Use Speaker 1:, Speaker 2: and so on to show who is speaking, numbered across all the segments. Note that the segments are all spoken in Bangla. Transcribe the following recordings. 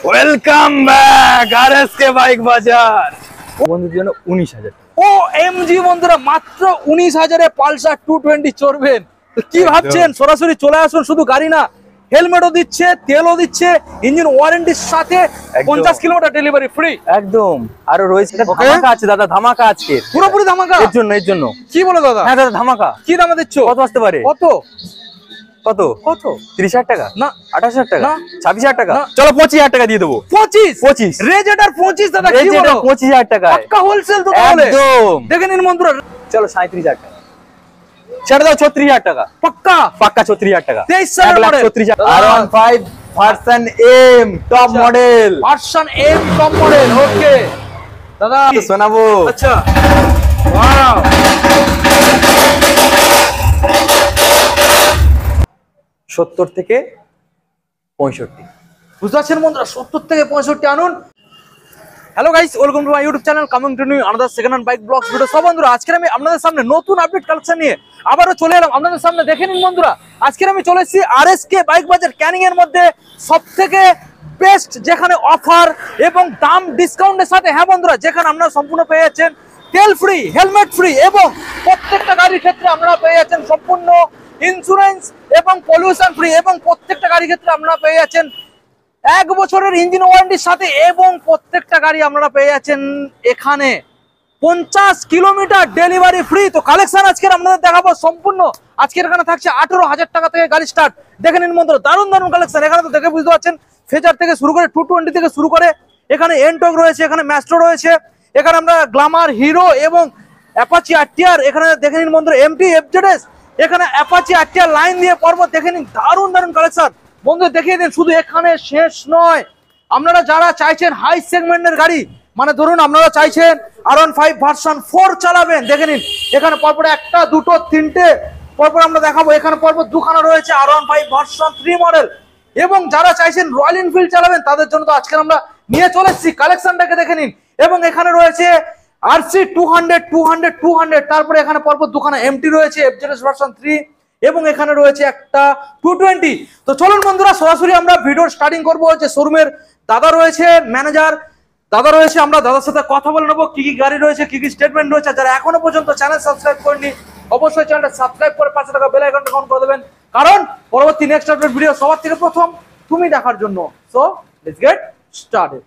Speaker 1: ওয়েলকাম ব্যাক আরএসকে বাইক বাজার। বন্ধুদের জন্য 19,000
Speaker 2: ও এমজি বন্ধুরা, মাত্র 19,000-এ পালসার 220 চড়বেন। তো কি ভাবছেন? সরাসরি চলে আসুন। শুধু গাড়ি না, হেলমেটও দিচ্ছে, তেলও দিচ্ছে, ইঞ্জিন ওয়ারেন্টির সাথে 50 কিলোমিটার ডেলিভারি ফ্রি
Speaker 1: একদম। আরো রয়েছে ধামাকা আছে দাদা, ধামাকা আছে
Speaker 2: পুরোপুরি ধামাকা।
Speaker 1: এর জন্য
Speaker 2: কি বলো দাদা?
Speaker 1: হ্যাঁ দাদা ধামাকা।
Speaker 2: কি দামে দিচ্ছ?
Speaker 1: কত আসতে পারে?
Speaker 2: কত
Speaker 1: কত
Speaker 2: কত
Speaker 1: 30,000 টাকা
Speaker 2: না,
Speaker 1: 28,000 টাকা
Speaker 2: না,
Speaker 1: 26,000 টাকা।
Speaker 2: না।
Speaker 1: চলো 25,000 টাকা দিয়ে দেবো।
Speaker 2: 25 রেজেটার 25 দাদা। কি বলো?
Speaker 1: 25,000 টাকা
Speaker 2: পাক্কা হোলসেল তো তাহলে।
Speaker 1: একদম।
Speaker 2: দেখে নিন বন্ধুরা।
Speaker 1: চলো 37,000 টাকা ছেড়ে দাও। 36,000 টাকা
Speaker 2: পাক্কা
Speaker 1: 36,000 টাকা।
Speaker 2: 23 সালের model
Speaker 1: R15 version M top model.
Speaker 2: Version M top model. Okay দাদা
Speaker 1: শোনাবো।
Speaker 2: আচ্ছা ওয়াও,
Speaker 1: 70 থেকে 65।
Speaker 2: বুঝতে পারছেন বন্ধুরা? 70 থেকে 65 আনুন। Hello guys, welcome to my YouTube channel coming to new another second hand bike blogs video. সব বন্ধুরা, আজকে আমি আপনাদের সামনে নতুন আপডেট কালেকশন নিয়ে আবারও চলে এলাম আপনাদের সামনে। দেখে নিন বন্ধুরা, আজকে আমি চলে এসেছি আরএসকে বাইক বাজার ক্যানিং এর মধ্যে সবথেকে বেস্ট, যেখানে অফার এবং দাম ডিসকাউন্টের সাথে। হ্যাঁ বন্ধুরা, যেখানে আপনারা সম্পূর্ণ পেয়ে যাচ্ছেন তেল ফ্রি, হেলমেট ফ্রি এবং প্রত্যেকটা গাড়ির ক্ষেত্রে আপনারা পেয়ে যাচ্ছেন সম্পূর্ণ ইন্স্যুরেন্স এবং পলিউশন ফ্রি, এবং প্রত্যেকটা গাড়ির ক্ষেত্রে আপনারা পেয়ে যাচ্ছেন 1 বছরের ইঞ্জিন ওয়ারেন্টির সাথে, এবং প্রত্যেকটা গাড়ি আপনারা পেয়ে যাচ্ছেন এখানে 50 কিলোমিটার ডেলিভারি ফ্রি। তো কালেকশন আজকের আপনাদের দেখাবো সম্পূর্ণ। আজকের এখানে থাকছে 18,000 টাকা থেকে গাড়ি স্টার্ট। দেখে নিন বন্ধুরা, দারুণ দারুণ কালেকশন। এখানে তো দেখে বুঝতে পারছেন ফেজার থেকে শুরু করে 220 থেকে শুরু করে এখানে এনটক রয়েছে, এখানে ম্যাস্ট্রো রয়েছে, এখানে আমরা গ্ল্যামার, হিরো এবং অ্যাপাচি আরটিআর। এখানে দেখে নিন বন্ধুরা এমটি, এফজেডএস, এখানে অ্যাপাচি আরটিআর লাইন দিয়ে পর্বত। দেখে নিন দারুণ দারুণ কালেকশন বন্ধু, দেখিয়ে দিন। শুধু এখানে শেষ নয়, আপনারা যারা চাইছেন হাই সেগমেন্টের গাড়ি, মানে ধরুন আপনারা চাইছেন R15 ভার্সন 4 চালাবেন, দেখে নিন এখানে পরপর 1টা 2টো 3টে পরপর আমরা দেখাবো। এখানে পরপর দুখানা রয়েছে R15 ভার্সন 3 মডেল। এবং যারা চাইছেন রয়্যাল এনফিল্ড চালাবেন, তাদের জন্য তো আজকে আমরা নিয়ে চলে এসেছি। কালেকশনটাকে দেখে নিন। এবং এখানে রয়েছে RC 200, তারপরে এখানে পরপর দুখানা এমটি রয়েছে, এফজেডএস ভার্সন 3, এবং এখানে রয়েছে একটা 220। তো চলুন বন্ধুরা, সরাসরি আমরা ভিডিওর স্টার্টিং করবো। যে শোরুমের দাদা রয়েছে, ম্যানেজার দাদা রয়েছে, আমরা দাদার সাথে কথা বলে নেবো কি কি গাড়ি রয়েছে, কি কি স্টেটমেন্ট রয়েছে। যারা এখনো পর্যন্ত চ্যানেল সাবস্ক্রাইব করেননি, অবশ্যই চ্যানেলটা সাবস্ক্রাইব করে পাশে থাকা বেল আইকনটা অন করে দেবেন, কারণ পরবর্তী নেক্সট আপডেট ভিডিও সবার থেকে প্রথম তুমি দেখার জন্য। So let's get started.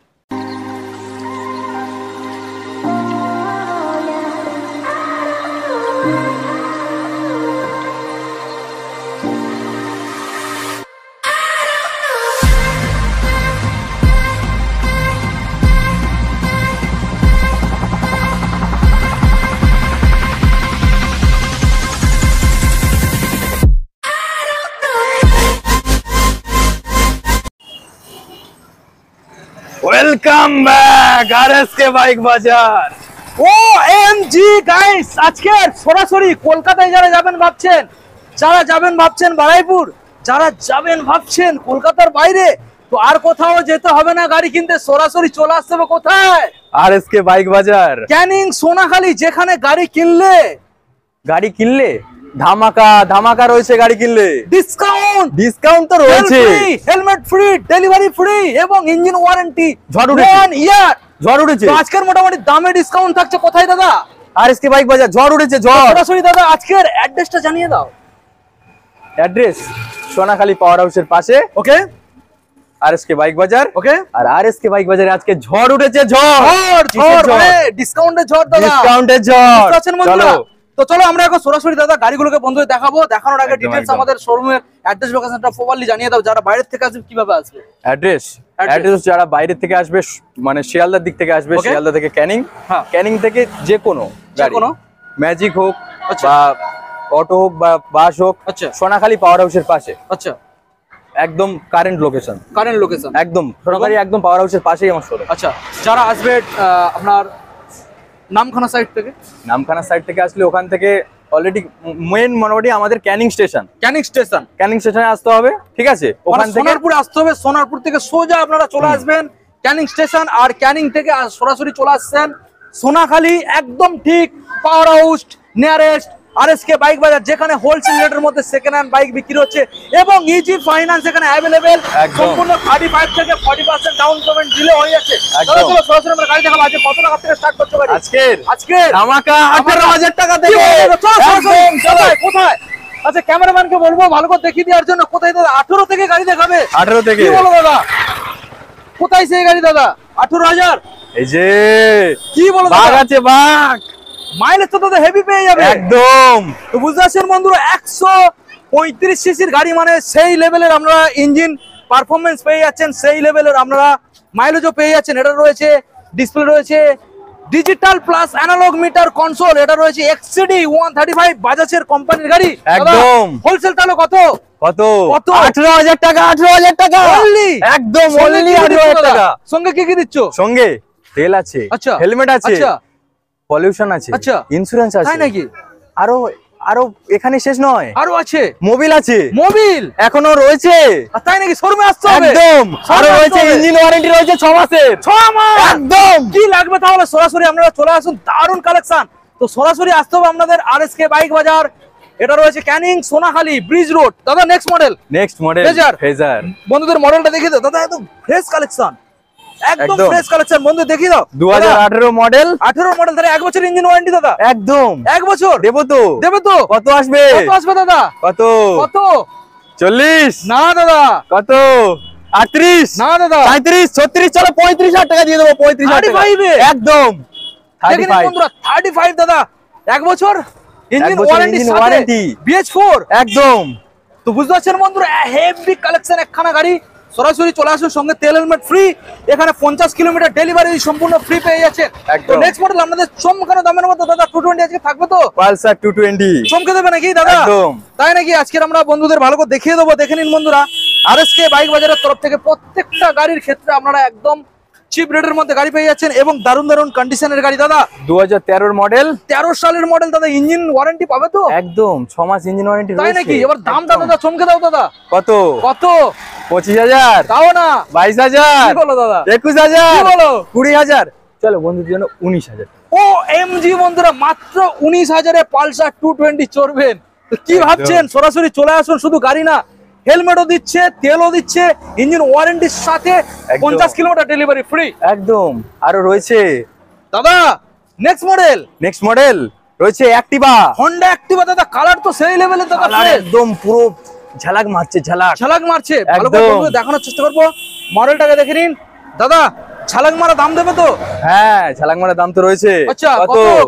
Speaker 1: Welcome back RSK bike বাজার।
Speaker 2: ও এমজি গাইস, আজকে সরাসরি কলকাতায় যারা যাবেন ভাবছেন বারাইপুর, যারা যাবেন ভাবছেন কলকাতার বাইরে, তো আর কোথাও যেতে হবে না গাড়ি কিনতে, সরাসরি চলে আসতে হবে কোথায়?
Speaker 1: আরএসকে বাইক বাজার
Speaker 2: ক্যানিং সোনাখালী। যেখানে গাড়ি কিনলে ধামাকা রয়েছে। গাড়ি কিনলে ডিসকাউন্ট তো রয়েছে, হেলমেট ফ্রি, ডেলিভারি ফ্রি এবং ইঞ্জিন ওয়ারেন্টি ঝড় উঠেছে। আজকের মোটামুটি দামে ডিসকাউন্ট থাকছে। কোথায় দাদা?
Speaker 1: আরএসকে বাইক বাজার, ঝড় উঠেছে।
Speaker 2: সরাসরি দাদা আজকের অ্যাড্রেসটা জানিয়ে দাও।
Speaker 1: অ্যাড্রেস সোনাখালী পাওয়ার হাউসের পাশে।
Speaker 2: ওকে,
Speaker 1: আরএসকে বাইক বাজার।
Speaker 2: ওকে,
Speaker 1: আর আরএসকে বাইক বাজারে আজকে ঝড় উঠেছে।
Speaker 2: ডিসকাউন্টের ঝড় দাদা,
Speaker 1: ডিসকাউন্টের ঝড়।
Speaker 2: চলো তো চলো আমরা এখন সরাসরি দাদা গাড়িগুলোকে বন্ধুদের দেখাবো। দেখানোর আগে ডিটেইলস আমাদের শোরুমের অ্যাড্রেস লোকেশনটা প্রপারলি জানিয়ে দাও। যারা বাইরে থেকে আসবে কিভাবে আসবে?
Speaker 1: অ্যাড্রেস যারা বাইরে থেকে আসবে, মানে শিয়ালদার দিক থেকে আসবে, শিয়ালদা থেকে ক্যানিং থেকে যে কোনো ম্যাজিক হোক বা অটো হোক বা বাস হোক, সোনাখালী পাওয়ার হাউসের পাশে।
Speaker 2: আচ্ছা,
Speaker 1: একদম কারেন্ট লোকেশন একদম সোনাখালী, একদম পাওয়ার হাউসের পাশেই আমার শোরুম।
Speaker 2: আচ্ছা, যারা আসবে আপনার নামখানা সাইড থেকে আসলে ওখান থেকে অলরেডি মেন মোটামুটি আমাদের ক্যানিং স্টেশনে আসতে হবে, ঠিক আছে? ওখান থেকে সোনারপুরে আসতে হবে। সোনারপুর থেকে সোজা আপনারা চলে আসবেন ক্যানিং স্টেশন, আর ক্যানিং থেকে সরাসরি চলে আসছেন সোনাখালী, একদম ঠিক power house nearest RSK bike বাজার, যেখানে হোলসেল রেটের মধ্যে সেকেন্ড হ্যান্ড বাইক বিক্রি হচ্ছে এবং ইজি ফাইন্যান্স এখানে অ্যাভেলেবেল। সম্পূর্ণ 35 থেকে 40% ডাউন পেমেন্ট দিলে হয়ে যাচ্ছে। চলো সরাসরি আমরা গাড়ি দেখাবো। আজকে কত টাকা থেকে স্টার্ট করছো গাড়ি? আজকে ধামাকা 18,000 টাকা থেকে। চলো কোথায়? আচ্ছা ক্যামেরাম্যানকে বলবো ভালো করে দেখিয়ে দেওয়ার জন্য। কোথায় দাদা? 18 থেকে গাড়ি দেখাবে।
Speaker 1: 18 থেকে।
Speaker 2: কি বলো দাদা, কোথায় সেই গাড়ি দাদা? 18,000।
Speaker 1: এই যে
Speaker 2: কি বলো দাদা?
Speaker 1: বাঘ আছে, বাঘ।
Speaker 2: মাইলেজ তো দাদা হেভি পেয়ে যাবে
Speaker 1: একদম।
Speaker 2: তো বুঝতে পারছেন বন্ধুরা, 135 সিসির গাড়ি মানে সেই লেভেলের আমরা ইঞ্জিন পারফরমেন্স পেয়ে যাচ্ছেন, সেই লেভেলের আমরা মাইলেজও পেয়ে যাচ্ছেন। এটা রয়েছে ডিসপ্লে, রয়েছে digital plus analog meter console, এটা রয়েছে এক্সিডি 135 বাজাজের কোম্পানির গাড়ি।
Speaker 1: একদম
Speaker 2: হোলসেল তাহলে কত?
Speaker 1: কত?
Speaker 2: কত?
Speaker 1: 18,000 টাকা। 18,000 টাকা
Speaker 2: অনলি।
Speaker 1: একদম অনলি 18,000 টাকা।
Speaker 2: সঙ্গে কি কি দিচ্ছ?
Speaker 1: সঙ্গে তেল আছে,
Speaker 2: আচ্ছা
Speaker 1: হেলমেট আছে,
Speaker 2: আচ্ছা
Speaker 1: পলিউশন আছে,
Speaker 2: আচ্ছা
Speaker 1: ইন্স্যুরেন্স আছে।
Speaker 2: তাই নাকি?
Speaker 1: আরো আরো এখানে শেষ নয়,
Speaker 2: আরো আছে।
Speaker 1: মোবিল আছে,
Speaker 2: মোবিল
Speaker 1: এখনো রয়েছে।
Speaker 2: তাই নাকি? শোরুমে আসতে হবে
Speaker 1: একদম। আরো রয়েছে ইঞ্জিন ওয়ারেন্টি রয়েছে 6 মাসের।
Speaker 2: 6 মাস
Speaker 1: একদম।
Speaker 2: কি লাগবে তাহলে? সরাসরি আপনারা চলে আসুন, দারুণ কালেকশন। তো সরাসরি আসতে হবে আপনাদের আরএসকে বাইক বাজার। এটা রয়েছে ক্যানিং সোনাখালী ব্রিজ রোড। দাদা নেক্সট মডেল ফেজার। বন্ধুদের মডেলটা দেখিয়ে দাও দাদা, একদম ফ্রেশ কালেকশন, একদম ফ্রেশ কালেকশন। বন্ধু দেখিয়ে দাও,
Speaker 1: 2018 মডেল।
Speaker 2: 18 মডেল, তাহলে 1 বছর ইঞ্জিন ওয়ারেন্টি দাদা।
Speaker 1: একদম
Speaker 2: 1 বছর
Speaker 1: দেবো তো।
Speaker 2: দেবে তো?
Speaker 1: কত আসবে?
Speaker 2: কত আসবে দাদা?
Speaker 1: কত?
Speaker 2: কত?
Speaker 1: 40
Speaker 2: না দাদা।
Speaker 1: কত? 38
Speaker 2: না দাদা।
Speaker 1: 35 36 চলো 35,000 টাকা দিয়ে দেবো। 35,000 টাকা একদম।
Speaker 2: 35 বন্ধুরা, 35 দাদা, 1 বছর ইঞ্জিন ওয়ারেন্টি, BH4
Speaker 1: একদম।
Speaker 2: তো বুঝতে পারছেন বন্ধুরা, হেভি কালেকশন একখানা গাড়ি। সরাসরি চলে আসুন, সঙ্গে তেল হেলমেট ফ্রি। এখানে 50 কিলোমিটার ডেলিভারি সম্পূর্ণ ফ্রি পেয়ে যাচ্ছে। তো নেক্সট মডেল আপনাদের চমকানো দামের মধ্যে দাদা 220 আজকে থাকবে তো?
Speaker 1: পালসার 220
Speaker 2: চমকে দেবে নাকি দাদা?
Speaker 1: একদম।
Speaker 2: তাই নাকি? আজকে আমরা বন্ধুদের ভালো করে দেখিয়ে দেবো। দেখে নিন বন্ধুরা, আরএসকে বাইক বাজারের তরফ থেকে প্রত্যেকটা গাড়ির ক্ষেত্রে আপনারা একদম চিপ রেটের মধ্যে গাড়ি পেয়ে যাচ্ছেন এবং দারুণ দারুণ কন্ডিশনের গাড়ি। দাদা
Speaker 1: 2013 মডেল,
Speaker 2: 13 সালের মডেল দাদা, ইঞ্জিন ওয়ারেন্টি পাবে তো?
Speaker 1: একদম 6 মাস ইঞ্জিন ওয়ারেন্টি রয়েছে।
Speaker 2: তাই নাকি? এবার দামটা দাদা চমকে দাও দাদা।
Speaker 1: কত?
Speaker 2: কত?
Speaker 1: 25,000
Speaker 2: তাও না?
Speaker 1: 22,000
Speaker 2: কি বলো দাদা?
Speaker 1: 21,000
Speaker 2: কি বলো?
Speaker 1: 20,000 চলো বন্ধুদের জন্য 19,000।
Speaker 2: ও এমজি বন্ধুরা, মাত্র 19,000 এ পালসার 220 চড়বেন। তো কি ভাবছেন? সরাসরি চলে আসুন। শুধু গাড়ি না, হেলমেটও দিচ্ছে, তেলও দিচ্ছে, ইঞ্জিন ওয়ারেন্টির সাথে 50 কিলোমিটার ডেলিভারি ফ্রি।
Speaker 1: একদম। আরো রয়েছে
Speaker 2: দাদা নেক্সট মডেল
Speaker 1: রয়েছে অ্যাক্টিভা,
Speaker 2: হন্ডা অ্যাক্টিভা। দাদা কালার তো সেই লেভেলের দাদা,
Speaker 1: একদম পুরো ঝালাক মারছে, ঝালাক
Speaker 2: মারছে। ভালো করে বন্ধুদের দেখানোর চেষ্টা করবো। মডেলটাকে দেখে নিন দাদা, ঝালাক মারা দাম দেবে তো?
Speaker 1: হ্যাঁ, ঝালাক মারা দাম তো রয়েছে।
Speaker 2: আচ্ছা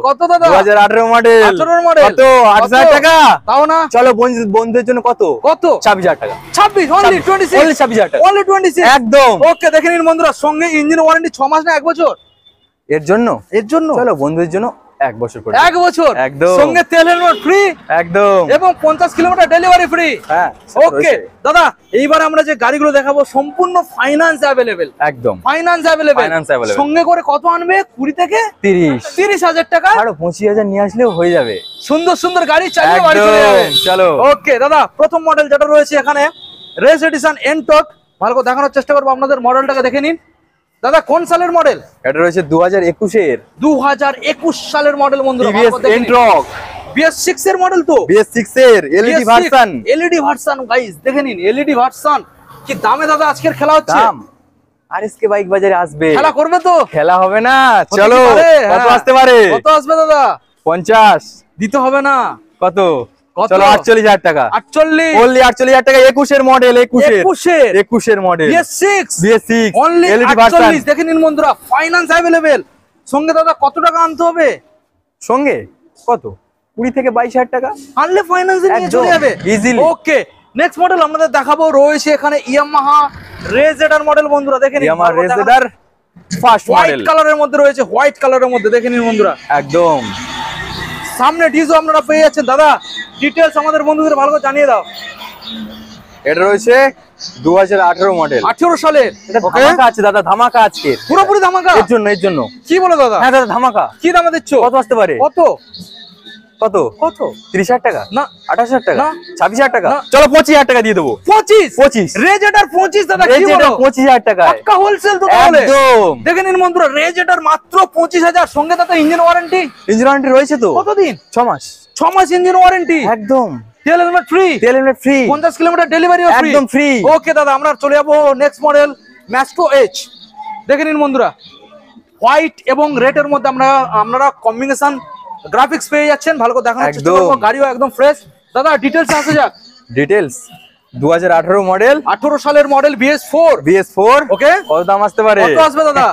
Speaker 2: কত দাদা?
Speaker 1: 2018 মডেল।
Speaker 2: 18 মডেল
Speaker 1: কত? 8,000 টাকা।
Speaker 2: তাও না?
Speaker 1: চলো বন্ধুদের জন্য কত? 26,000 টাকা।
Speaker 2: 26 অনলি 26
Speaker 1: অনলি 26,000 টাকা।
Speaker 2: অনলি 26
Speaker 1: একদম।
Speaker 2: ওকে দেখে নিন বন্ধুরা, সঙ্গে ইঞ্জিন ওয়ারেন্টি 6 মাস না 1 বছর?
Speaker 1: এর জন্য চলো বন্ধুদের জন্য 1 বছর করে।
Speaker 2: 1 বছর
Speaker 1: একদম।
Speaker 2: সঙ্গে তেল হেলমেট ফ্রি
Speaker 1: একদম
Speaker 2: এবং 50 কিলোমিটার ডেলিভারি ফ্রি।
Speaker 1: হ্যাঁ
Speaker 2: ওকে দাদা, এইবার আমরা যে গাড়িগুলো দেখাবো সম্পূর্ণ ফাইন্যান্স অ্যাভেলেবেল।
Speaker 1: একদম
Speaker 2: ফাইন্যান্স অ্যাভেলেবেল। সঙ্গে করে কত আনবে? 20 থেকে 30,000 টাকা।
Speaker 1: আরো 25,000 নিয়ে আসলেও হয়ে যাবে।
Speaker 2: সুন্দর সুন্দর গাড়ি চালিয়ে বাড়ি চলে যাবে।
Speaker 1: চলো
Speaker 2: ওকে দাদা, প্রথম মডেল যেটা রয়েছে এখানে রেস এডিশন এনটক, ভালো করে দেখানোর চেষ্টা করবো আপনাদের। মডেলটাকে দেখে নিন দাদা, কোন সালের মডেল?
Speaker 1: এটা রয়েছে 2021 এর।
Speaker 2: 2021 সালের মডেল বন্ধুরা।
Speaker 1: টিভিএস এনট্রক
Speaker 2: BS6 এর মডেল তো?
Speaker 1: BS6 এর LED version.
Speaker 2: LED version guys দেখে নিন, এলইডি ভার্সন। কি দামে দাদা আজকের খেলা হচ্ছে?
Speaker 1: দাম আরএসকে বাইক বাজারে আসবে,
Speaker 2: খেলা করবে তো?
Speaker 1: খেলা হবে না? চলো কত আসতে পারে?
Speaker 2: কত আসবে দাদা?
Speaker 1: 50
Speaker 2: দিতে হবে না?
Speaker 1: কত? চলো 48,000 টাকা।
Speaker 2: 48
Speaker 1: অনলি 48,000 টাকা। 21 এর মডেল। 21 এর model. BS6
Speaker 2: only
Speaker 1: LED version.
Speaker 2: 48 দেখে নিন বন্ধুরা, ফাইন্যান্স अवेलेबल। সঙ্গে দাদা কত টাকা আনতে হবে?
Speaker 1: সঙ্গে কত? 20 থেকে 22,000 টাকা
Speaker 2: আনলে ফাইন্যান্সে নিয়ে চলে যাবে
Speaker 1: ইজিলি।
Speaker 2: ওকে নেক্সট মডেল আমাদের দেখাবো, রয়েছে এখানে ইয়ামাহা রেজেডার মডেল বন্ধুরা। দেখে নিন,
Speaker 1: ইয়ামাহা রেজেডার ফার্স্ট মডেল।
Speaker 2: হোয়াইট কালারের মধ্যে রয়েছে, হোয়াইট কালারের মধ্যে দেখে নিন বন্ধুরা।
Speaker 1: একদম
Speaker 2: সামনে ডিজো আপনারা পেয়ে যাচ্ছেন। দাদা ডিটেইলস আমাদের বন্ধুদের ভালো করে জানিয়ে দাও।
Speaker 1: এটা রয়েছে 2018 মডেল।
Speaker 2: 18 সালের।
Speaker 1: এটা ধামাকা আছে দাদা, ধামাকা আজকে
Speaker 2: পুরোপুরি ধামাকা।
Speaker 1: এর জন্য
Speaker 2: কি বলো দাদা?
Speaker 1: হ্যাঁ দাদা ধামাকা।
Speaker 2: কি দামে দিচ্ছ?
Speaker 1: কত আসতে পারে?
Speaker 2: কত?
Speaker 1: কত
Speaker 2: কত
Speaker 1: 30,000 টাকা
Speaker 2: না
Speaker 1: 28,000 টাকা
Speaker 2: না
Speaker 1: 26,000 টাকা
Speaker 2: না।
Speaker 1: চলো 25,000 টাকা দিয়ে দেবো
Speaker 2: 25 রেজেটার 25 দাদা কি বলো
Speaker 1: 25,000 টাকা
Speaker 2: পাক্কা হোলসেল তো তাহলে
Speaker 1: একদম
Speaker 2: দেখে নিন বন্ধুরা রেজেটার মাত্র 25,000 সঙ্গে দাদা ইঞ্জিন ওয়ারেন্টি
Speaker 1: ইঞ্জিন ওয়ারেন্টি রয়েছে তো
Speaker 2: কতদিন
Speaker 1: 6 মাস
Speaker 2: 6 মাস ইঞ্জিন ওয়ারেন্টি
Speaker 1: একদম
Speaker 2: তেল হেলমেট ফ্রি
Speaker 1: তেল হেলমেট ফ্রি
Speaker 2: 50 কিলোমিটার ডেলিভারিও ফ্রি
Speaker 1: একদম ফ্রি
Speaker 2: ওকে দাদা আমরা চলে যাবো নেক্সট মডেল ম্যাস্ট্রো এইচ দেখে নিন বন্ধুরা হোয়াইট এবং রেড এর মধ্যে আপনারা কম্বিনেশন গ্রাফিক্স পেয়ে যাচ্ছেন ভালো করে দেখানোর চেষ্টা করব গাড়িও একদম ফ্রেশ দাদা ডিটেইলস আসে যাক
Speaker 1: ডিটেইলস 2018 মডেল
Speaker 2: 18 সালের মডেল BS4
Speaker 1: ওকে কত দাম আসতে পারে
Speaker 2: কত আসবে দাদা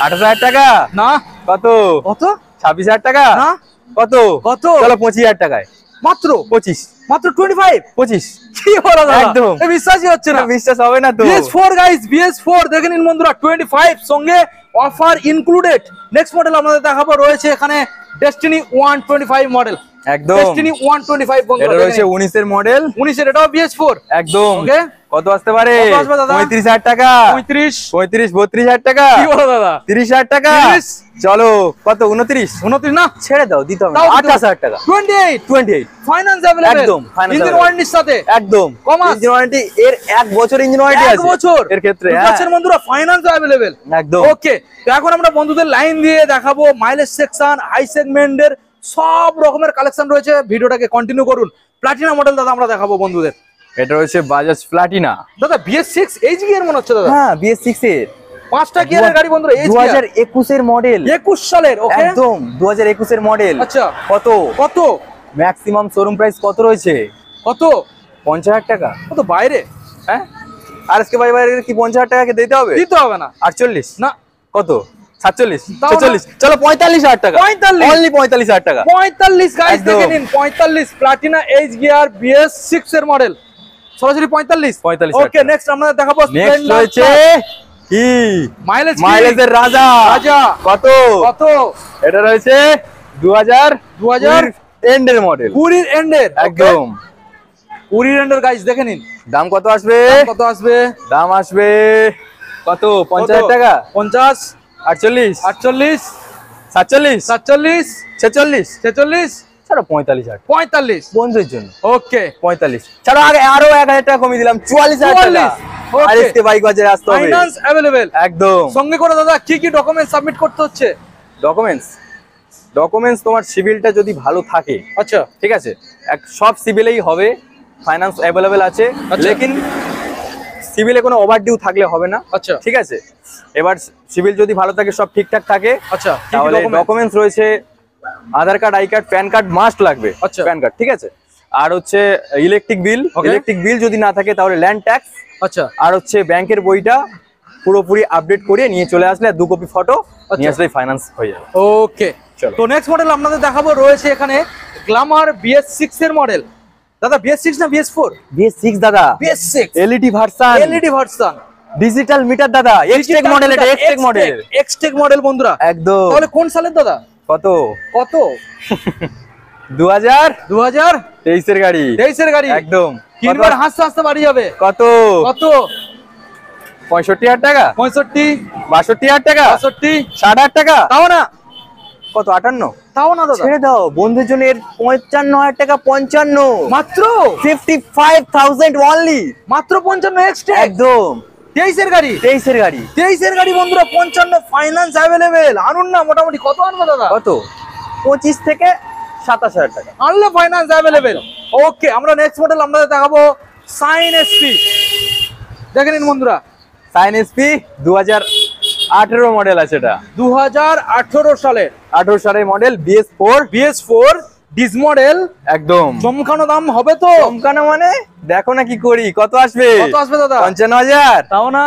Speaker 1: 28,000 টাকা
Speaker 2: না
Speaker 1: কত
Speaker 2: কত
Speaker 1: 26,000 টাকা
Speaker 2: না
Speaker 1: কত
Speaker 2: কত
Speaker 1: চলো 25,000 টাকায়
Speaker 2: মাত্র 25
Speaker 1: 25
Speaker 2: কি হলো দাদা
Speaker 1: একদম।
Speaker 2: বিশ্বাসই হচ্ছে না
Speaker 1: বিশ্বাস হবে না তো
Speaker 2: BS4 গাইস BS4 দেখে নিন বন্ধুরা 25 সঙ্গে অফার ইনক্লুডেড নেক্সট মডেল আমাদের দেখাবো রয়েছে এখানে ডেস্টিনি 125 মডেল
Speaker 1: একদম
Speaker 2: ডেস্টিনি 125 বন্ধুরা
Speaker 1: এটা রয়েছে 19 এর মডেল
Speaker 2: 19 এর এটাও BS4
Speaker 1: একদম
Speaker 2: ওকে
Speaker 1: কত আসতে পারে
Speaker 2: কত আসবে দাদা?
Speaker 1: 35,000 টাকা
Speaker 2: 35
Speaker 1: 32,000 টাকা
Speaker 2: কি বলো দাদা
Speaker 1: 30,000 টাকা
Speaker 2: 30
Speaker 1: চলো কত 29
Speaker 2: 29 না
Speaker 1: ছেড়ে দাও দিতে হবে
Speaker 2: তাও দিতে হবে।
Speaker 1: 28,000 টাকা
Speaker 2: 28 ফাইনান্স अवेलेबल
Speaker 1: একদম, finance
Speaker 2: ইঞ্জিন
Speaker 1: available।
Speaker 2: ওয়ারেন্টির সাথে
Speaker 1: একদম
Speaker 2: কমাস?
Speaker 1: ইঞ্জিন ওয়ারেন্টি এর 1 বছর ইঞ্জিন ওয়ারেন্টি
Speaker 2: এক
Speaker 1: আছে
Speaker 2: বছর
Speaker 1: এর ক্ষেত্রে
Speaker 2: আছে বন্ধুরা ফাইনান্স अवेलेबल
Speaker 1: একদম
Speaker 2: ওকে তো এখন আমরা বন্ধুদের লাইন দিয়ে দেখাবো মাইলেজ সেকশন হাই সেগমেন্টের সব রকমের কালেকশন রয়েছে ভিডিওটাকে কন্টিনিউ করুন প্লাটিনা মডেল দাদা আমরা দেখাবো বন্ধুদের
Speaker 1: এটা রয়েছে বাজাজ প্লাটিনা
Speaker 2: দাদা BS6 এইচ গিয়ার মনে হচ্ছে দাদা
Speaker 1: হ্যাঁ BS6 এর
Speaker 2: পাঁচটা গিয়ারের গাড়ি বন্ধুরা এইচ গিয়ার
Speaker 1: 2021 এর মডেল
Speaker 2: 21 সালের ওকে
Speaker 1: একদম 2021 এর মডেল
Speaker 2: আচ্ছা
Speaker 1: কত
Speaker 2: কত
Speaker 1: ম্যাক্সিমাম শোরুম প্রাইস কত রয়েছে
Speaker 2: কত
Speaker 1: 50,000 টাকা
Speaker 2: কত বাইরে
Speaker 1: হ্যাঁ আর আজকে বাইরে কি 50,000 টাকা দিতে হবে
Speaker 2: দিতে হবে না
Speaker 1: 48
Speaker 2: না
Speaker 1: কত 47
Speaker 2: তাও না।
Speaker 1: 46 চলো 45,000 টাকা
Speaker 2: 45
Speaker 1: অনলি 45,000 টাকা
Speaker 2: 45 গাইস
Speaker 1: একদম।
Speaker 2: দেখে নিন 45 প্লাটিনা এইচ গিয়ার BS6 এর মডেল সরাসরি 45
Speaker 1: 45,000
Speaker 2: ওকে নেক্সট আমরা দেখাবো
Speaker 1: নেক্সট রয়েছে কি
Speaker 2: মাইলেজ
Speaker 1: মাইলেজের রাজা
Speaker 2: রাজা
Speaker 1: কত
Speaker 2: কত
Speaker 1: এটা রয়েছে 2000 এন্ডের মডেল
Speaker 2: 20 এর এন্ডের
Speaker 1: একদম
Speaker 2: 20 এর এন্ডের গাইস দেখে নিন
Speaker 1: দাম কত আসবে
Speaker 2: কত আসবে
Speaker 1: দাম আসবে কত 50,000 টাকা
Speaker 2: 50
Speaker 1: 48
Speaker 2: 48
Speaker 1: 47
Speaker 2: 47
Speaker 1: 46
Speaker 2: 46
Speaker 1: ছাড়ো 45,000
Speaker 2: 45
Speaker 1: বন্ধুদের জন্য
Speaker 2: ওকে
Speaker 1: 45 ছাড়ো আগে আরো 1,000 টাকা কমিয়ে দিলাম 44,000 টাকা
Speaker 2: 44
Speaker 1: আর এসকে বাইক বাজারে আসতে হবে
Speaker 2: ফাইনান্স अवेलेबल
Speaker 1: একদম
Speaker 2: সঙ্গে করে দাদা কি কি ডকুমেন্ট সাবমিট করতে হচ্ছে
Speaker 1: ডকুমেন্টস তোমার সিভিলটা যদি ভালো থাকে
Speaker 2: আচ্ছা
Speaker 1: ঠিক আছে সব সিভিলেই হবে ফাইনান্স অ্যাভেলেবেল আছে
Speaker 2: আচ্ছা।
Speaker 1: লেকিন সিভিলে কোনো ওভারডিউ থাকলে হবে না
Speaker 2: আচ্ছা
Speaker 1: ঠিক আছে এবার সিভিল যদি ভালো থাকে সব ঠিকঠাক থাকে
Speaker 2: আচ্ছা
Speaker 1: তাহলে ডকুমেন্টস রয়েছে Aadhaar card I card PAN card must লাগবে
Speaker 2: আচ্ছা।
Speaker 1: প্যান কার্ড ঠিক আছে আর হচ্ছে ইলেকট্রিক বিল যদি না থাকে তাহলে ল্যান্ড ট্যাক্স
Speaker 2: আচ্ছা
Speaker 1: আর হচ্ছে ব্যাংকের বইটা পুরোপুরি আপডেট করে নিয়ে চলে আসলে আর 2 কপি ফটো নিয়ে আসলে ফাইনান্স হয়ে যাবে
Speaker 2: ওকে
Speaker 1: চলো।
Speaker 2: তো নেক্সট মডেল আপনাদের দেখাবো রয়েছে এখানে গ্ল্যামার BS6 এর মডেল দাদা BS6 না BS4
Speaker 1: BS6 দাদা
Speaker 2: BS6
Speaker 1: LED version
Speaker 2: LED version
Speaker 1: digital meter দাদা এক্সটেক মডেল এটা এক্সটেক মডেল
Speaker 2: এক্সটেক মডেল বন্ধুরা
Speaker 1: একদম
Speaker 2: তাহলে কোন সালের দাদা
Speaker 1: কত
Speaker 2: কত
Speaker 1: 2023 এর গাড়ি
Speaker 2: 23 এর গাড়ি
Speaker 1: একদম
Speaker 2: কিনবার হাসতে হাসতে বাড়ি যাবে
Speaker 1: কত
Speaker 2: কত
Speaker 1: 65,000 টাকা
Speaker 2: 65
Speaker 1: 62,000 টাকা
Speaker 2: 62
Speaker 1: 60,000 টাকা
Speaker 2: তাও না
Speaker 1: কত 58
Speaker 2: তাও না দাদা
Speaker 1: ছেড়ে দাও বন্ধুদের জন্য এর 55,000 টাকা 55
Speaker 2: মাত্র
Speaker 1: 55,000 অনলি
Speaker 2: মাত্র 55 এক্সটেক
Speaker 1: একদম
Speaker 2: 23 এর গাড়ি
Speaker 1: 23 এর গাড়ি
Speaker 2: 23 এর গাড়ি বন্ধুরা 55 ফাইনান্স अवेलेबल আনুন না মোটামুটি কত আনবে দাদা
Speaker 1: কত 25 থেকে 27,000 টাকা
Speaker 2: আনলে ফাইনান্স अवेलेबल ওকে আমরা নেক্সট মডেল আপনাদের দেখাবো সাইন এসপি দেখে নিন বন্ধুরা
Speaker 1: সাইন এসপি 2018 মডেল আছে এটা
Speaker 2: 2018 সালে
Speaker 1: 18 সালের মডেল BS4
Speaker 2: ডিস মডেল
Speaker 1: একদম
Speaker 2: চমকানো দাম হবে তো
Speaker 1: চমকানো মানে দেখো না কি করি কত আসবে
Speaker 2: কত আসবে দাদা
Speaker 1: 55,000
Speaker 2: তাও না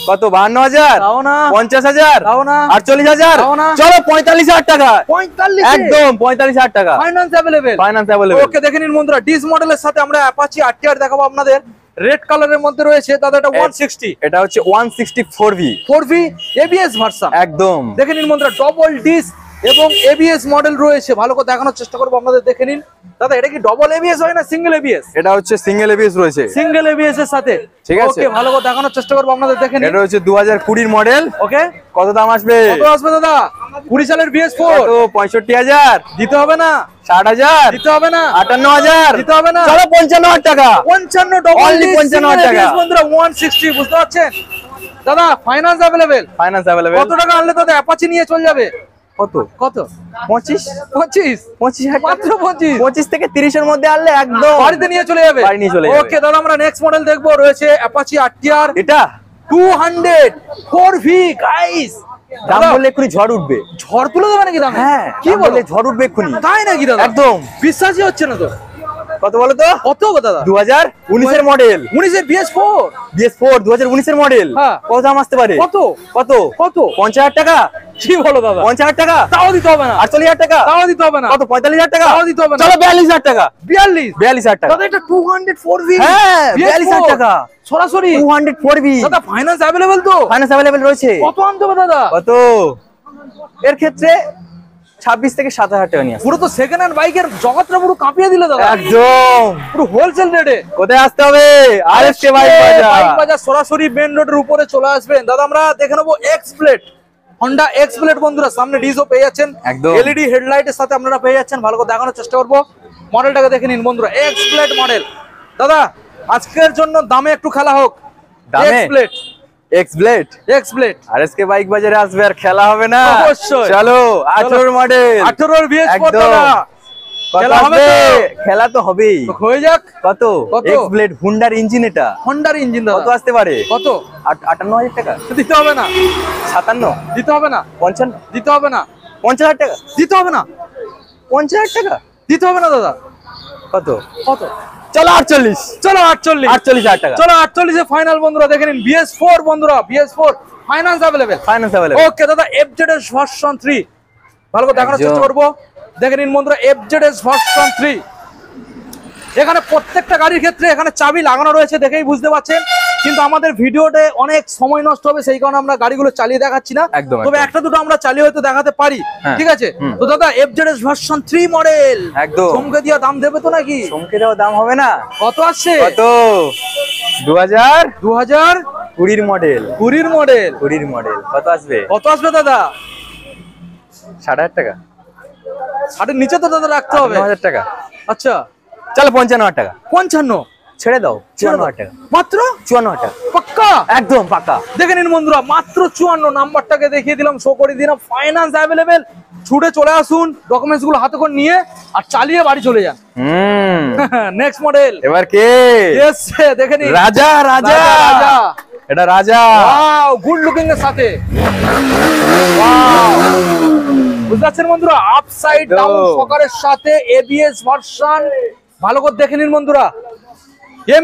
Speaker 1: কত 52,000
Speaker 2: তাও না
Speaker 1: 50,000
Speaker 2: তাও না
Speaker 1: 48,000
Speaker 2: তাও না
Speaker 1: চলো 45,000 টাকা
Speaker 2: 45
Speaker 1: একদম 45,000 টাকা
Speaker 2: finance available
Speaker 1: finance available
Speaker 2: okay দেখে নিন বন্ধুরা ডিস মডেলের সাথে আমরা অ্যাপাচি আরটিআর দেখাবো আপনাদের রেড কালারের মধ্যে রয়েছে দাদা এটা 160
Speaker 1: এটা হচ্ছে 164V
Speaker 2: 4V ABS ভার্সন
Speaker 1: একদম
Speaker 2: দেখে নিন বন্ধুরা ডবল ডিস এবং ABS মডেল রয়েছে ভালো করে দেখানোর চেষ্টা করবো আপনাদের দেখে নিন দাদা এটা কি ডবল ABS হয় না সিঙ্গেল ABS
Speaker 1: এটা হচ্ছে সিঙ্গেল এবিএস রয়েছে
Speaker 2: সিঙ্গেল ABS এর সাথে
Speaker 1: ঠিক আছে।
Speaker 2: ওকে ভালো করে দেখানোর চেষ্টা করবো আপনাদের দেখে নিন
Speaker 1: এটা হচ্ছে 2020 মডেল
Speaker 2: ওকে
Speaker 1: কত দাম আসবে
Speaker 2: কত আসবে দাদা 20 সালের BS4
Speaker 1: তো 65,000
Speaker 2: দিতে হবে না,
Speaker 1: 60,000
Speaker 2: দিতে হবে না,
Speaker 1: 58,000
Speaker 2: দিতে হবে না,
Speaker 1: চলো 55,000 টাকা,
Speaker 2: 55 ডবল
Speaker 1: Only 55,000 টাকা।
Speaker 2: বন্ধুরা 160, বুঝতে পারছেন দাদা? Finance available,
Speaker 1: finance available.
Speaker 2: কত টাকা আনলে দাদা অ্যাপাচি নিয়ে চলে যাবে?
Speaker 1: কত?
Speaker 2: কত?
Speaker 1: 25
Speaker 2: 25 মাত্র 25
Speaker 1: 25 থেকে 30 এর মধ্যে আনলে একদম
Speaker 2: বাড়িতে নিয়ে চলে যাবে।
Speaker 1: বাড়ি নিয়ে চলে যাবে।
Speaker 2: ওকে দাদা, আমরা নেক্সট মডেল দেখবো, রয়েছে অ্যাপাচি RTR
Speaker 1: এটা
Speaker 2: 200 4V গাইস।
Speaker 1: দাম বললে এক্ষুনি ঝড় উঠবে।
Speaker 2: ঝড় তুলে দেবে নাকি দাম?
Speaker 1: হ্যাঁ,
Speaker 2: কি
Speaker 1: দাম
Speaker 2: বলে?
Speaker 1: বললে ঝড় উঠবে এক্ষুনি।
Speaker 2: তাই নাকি দাদা?
Speaker 1: একদম
Speaker 2: বিশ্বাসই হচ্ছে না তো।
Speaker 1: কত বলো তো?
Speaker 2: কত গো দাদা?
Speaker 1: 2019 এর মডেল,
Speaker 2: 19 এর BS4
Speaker 1: BS4 2019 এর মডেল।
Speaker 2: হ্যাঁ।
Speaker 1: কত দাম আসতে পারে?
Speaker 2: কত?
Speaker 1: কত?
Speaker 2: কত?
Speaker 1: 50,000 টাকা?
Speaker 2: কি বলো দাদা?
Speaker 1: 50,000 টাকা?
Speaker 2: তাও দিতে হবে না,
Speaker 1: 48,000 টাকা?
Speaker 2: তাও দিতে হবে না,
Speaker 1: কত? 45,000 টাকা?
Speaker 2: তাও দিতে হবে না।
Speaker 1: চলো 42,000 টাকা।
Speaker 2: 42
Speaker 1: টাকা।
Speaker 2: দাদা, এটা 200 4V।
Speaker 1: হ্যাঁ,
Speaker 2: BS4
Speaker 1: 42,000 টাকা।
Speaker 2: সরাসরি
Speaker 1: 204V।
Speaker 2: দাদা ফাইনান্স अवेलेबल তো?
Speaker 1: ফাইন্যান্স अवेलेबल রয়েছে।
Speaker 2: কত আনতে হবে দাদা?
Speaker 1: কত? এর ক্ষেত্রে 26 থেকে 27,000 টাকা নিয়ে আসো।
Speaker 2: পুরো তো সেকেন্ড হ্যান্ড বাইকের জগৎটা পুরো কাঁপিয়ে দিলে দাদা,
Speaker 1: একদম।
Speaker 2: পুরো হোলসেল রেটে।
Speaker 1: কোথায় আসতে হবে? আরএসকে বাইক বাজার।
Speaker 2: বাইক বাজার সরাসরি মেন রোডের উপরে চলে আসবেন। দাদা আমরা দেখে নেবো x plate, Honda x plate বন্ধুরা, সামনে ডিজও পেয়ে যাচ্ছেন,
Speaker 1: একদম।
Speaker 2: এলইডি হেডলাইটের সাথে আপনারা পেয়ে যাচ্ছেন। ভালো করে দেখানোর চেষ্টা করবো, মডেলটাকে দেখে নিন বন্ধুরা, এক্স প্লেট মডেল। দাদা আজকের জন্য দামে একটু খেলা হোক।
Speaker 1: দামে?
Speaker 2: X plate,
Speaker 1: x blade RSK bike বাজারে আসবে, আর খেলা হবে না?
Speaker 2: অবশ্যই।
Speaker 1: চলো 18 মডেল,
Speaker 2: 18 BS4
Speaker 1: একদম।
Speaker 2: দাদা,
Speaker 1: কত
Speaker 2: খেলা হবে
Speaker 1: আসবে?
Speaker 2: তো?
Speaker 1: খেলা তো হবেই।
Speaker 2: তো হয়ে যাক।
Speaker 1: কত?
Speaker 2: কত?
Speaker 1: এক্স ব্লেড হুন্ডার ইঞ্জিন, এটা
Speaker 2: হন্ডার ইঞ্জিন
Speaker 1: কত
Speaker 2: দাদা,
Speaker 1: আসতে পারে?
Speaker 2: কত?
Speaker 1: 58,000 টাকা?
Speaker 2: দিতে হবে না,
Speaker 1: 57?
Speaker 2: দিতে হবে না,
Speaker 1: 55?
Speaker 2: দিতে হবে না,
Speaker 1: 50,000 টাকা?
Speaker 2: দিতে হবে না,
Speaker 1: 50,000 টাকা?
Speaker 2: দিতে হবে না দাদা।
Speaker 1: কত?
Speaker 2: কত?
Speaker 1: চলো 48।
Speaker 2: চলো 48,
Speaker 1: 48,000 টাকা।
Speaker 2: চলো 48 এ ফাইনাল বন্ধুরা, দেখে নিন BS4 বন্ধুরা, BS4 finance available.
Speaker 1: Finance available.
Speaker 2: Okay দাদা, FZS ভার্সন 3 ভালো করে দেখানোর
Speaker 1: একদম।
Speaker 2: চেষ্টা করব, দেখে নিন বন্ধুরা, FZS ভার্সন 3। এখানে প্রত্যেকটা গাড়ির ক্ষেত্রে এখানে চাবি লাগানো রয়েছে, দেখেই বুঝতে পারছেন। কিন্তু আমাদের ভিডিওতে অনেক সময় নষ্ট হবে, সেই কারণে আমরা গাড়িগুলো চালিয়ে দেখাচ্ছি না।
Speaker 1: একদম,
Speaker 2: তবে
Speaker 1: একদম।
Speaker 2: একটা দুটো আমরা চালিয়ে হয়তো দেখাতে পারি,
Speaker 1: হ্যাঁ।
Speaker 2: ঠিক আছে?
Speaker 1: হুম।
Speaker 2: তো দাদা FZS ভার্সন 3 মডেল,
Speaker 1: একদম।
Speaker 2: চমকে দিয়া দাম দেবে তো নাকি?
Speaker 1: চমকে দেওয়া দাম হবে না?
Speaker 2: কত আসছে?
Speaker 1: কত? 2020
Speaker 2: 2020
Speaker 1: মডেল,
Speaker 2: মডেল।
Speaker 1: 20 মডেল। কত আসবে?
Speaker 2: কত আসবে দাদা?
Speaker 1: 60,000 টাকা?
Speaker 2: 60 নিচে তো দাদা রাখতে হবে।
Speaker 1: 58,000 টাকা?
Speaker 2: আচ্ছা
Speaker 1: চলো 55,000 টাকা।
Speaker 2: 55
Speaker 1: ছেড়ে দাও,
Speaker 2: ছেড়ে দাও।
Speaker 1: 54,000 টাকা।
Speaker 2: মাত্র
Speaker 1: 54,000 টাকা?
Speaker 2: পাক্কা?
Speaker 1: একদম পাকা।
Speaker 2: দেখে নিন বন্ধুরা, মাত্র 54, নাম্বারটাকে দেখিয়ে দিলাম, শো করে দিলাম। ফাইনান্স अवेलेबल, ছুটে চলে আসুন, ডকুমেন্টস গুলো হাতে করে নিয়ে আর চালিয়ে বাড়ি চলে যান। নেক্সট মডেল
Speaker 1: এবার কে?
Speaker 2: এসছে, দেখে নিন।
Speaker 1: রাজা, রাজা।
Speaker 2: রাজা,
Speaker 1: এটা রাজা।
Speaker 2: ওয়াও, গুড লুকিং এর সাথে। ওয়াও, বুঝতে পারছেন বন্ধুরা, আপসাইড ডাউন ফকারের সাথে ABS ভার্সন। ভালো করে দেখে নিন বন্ধুরা,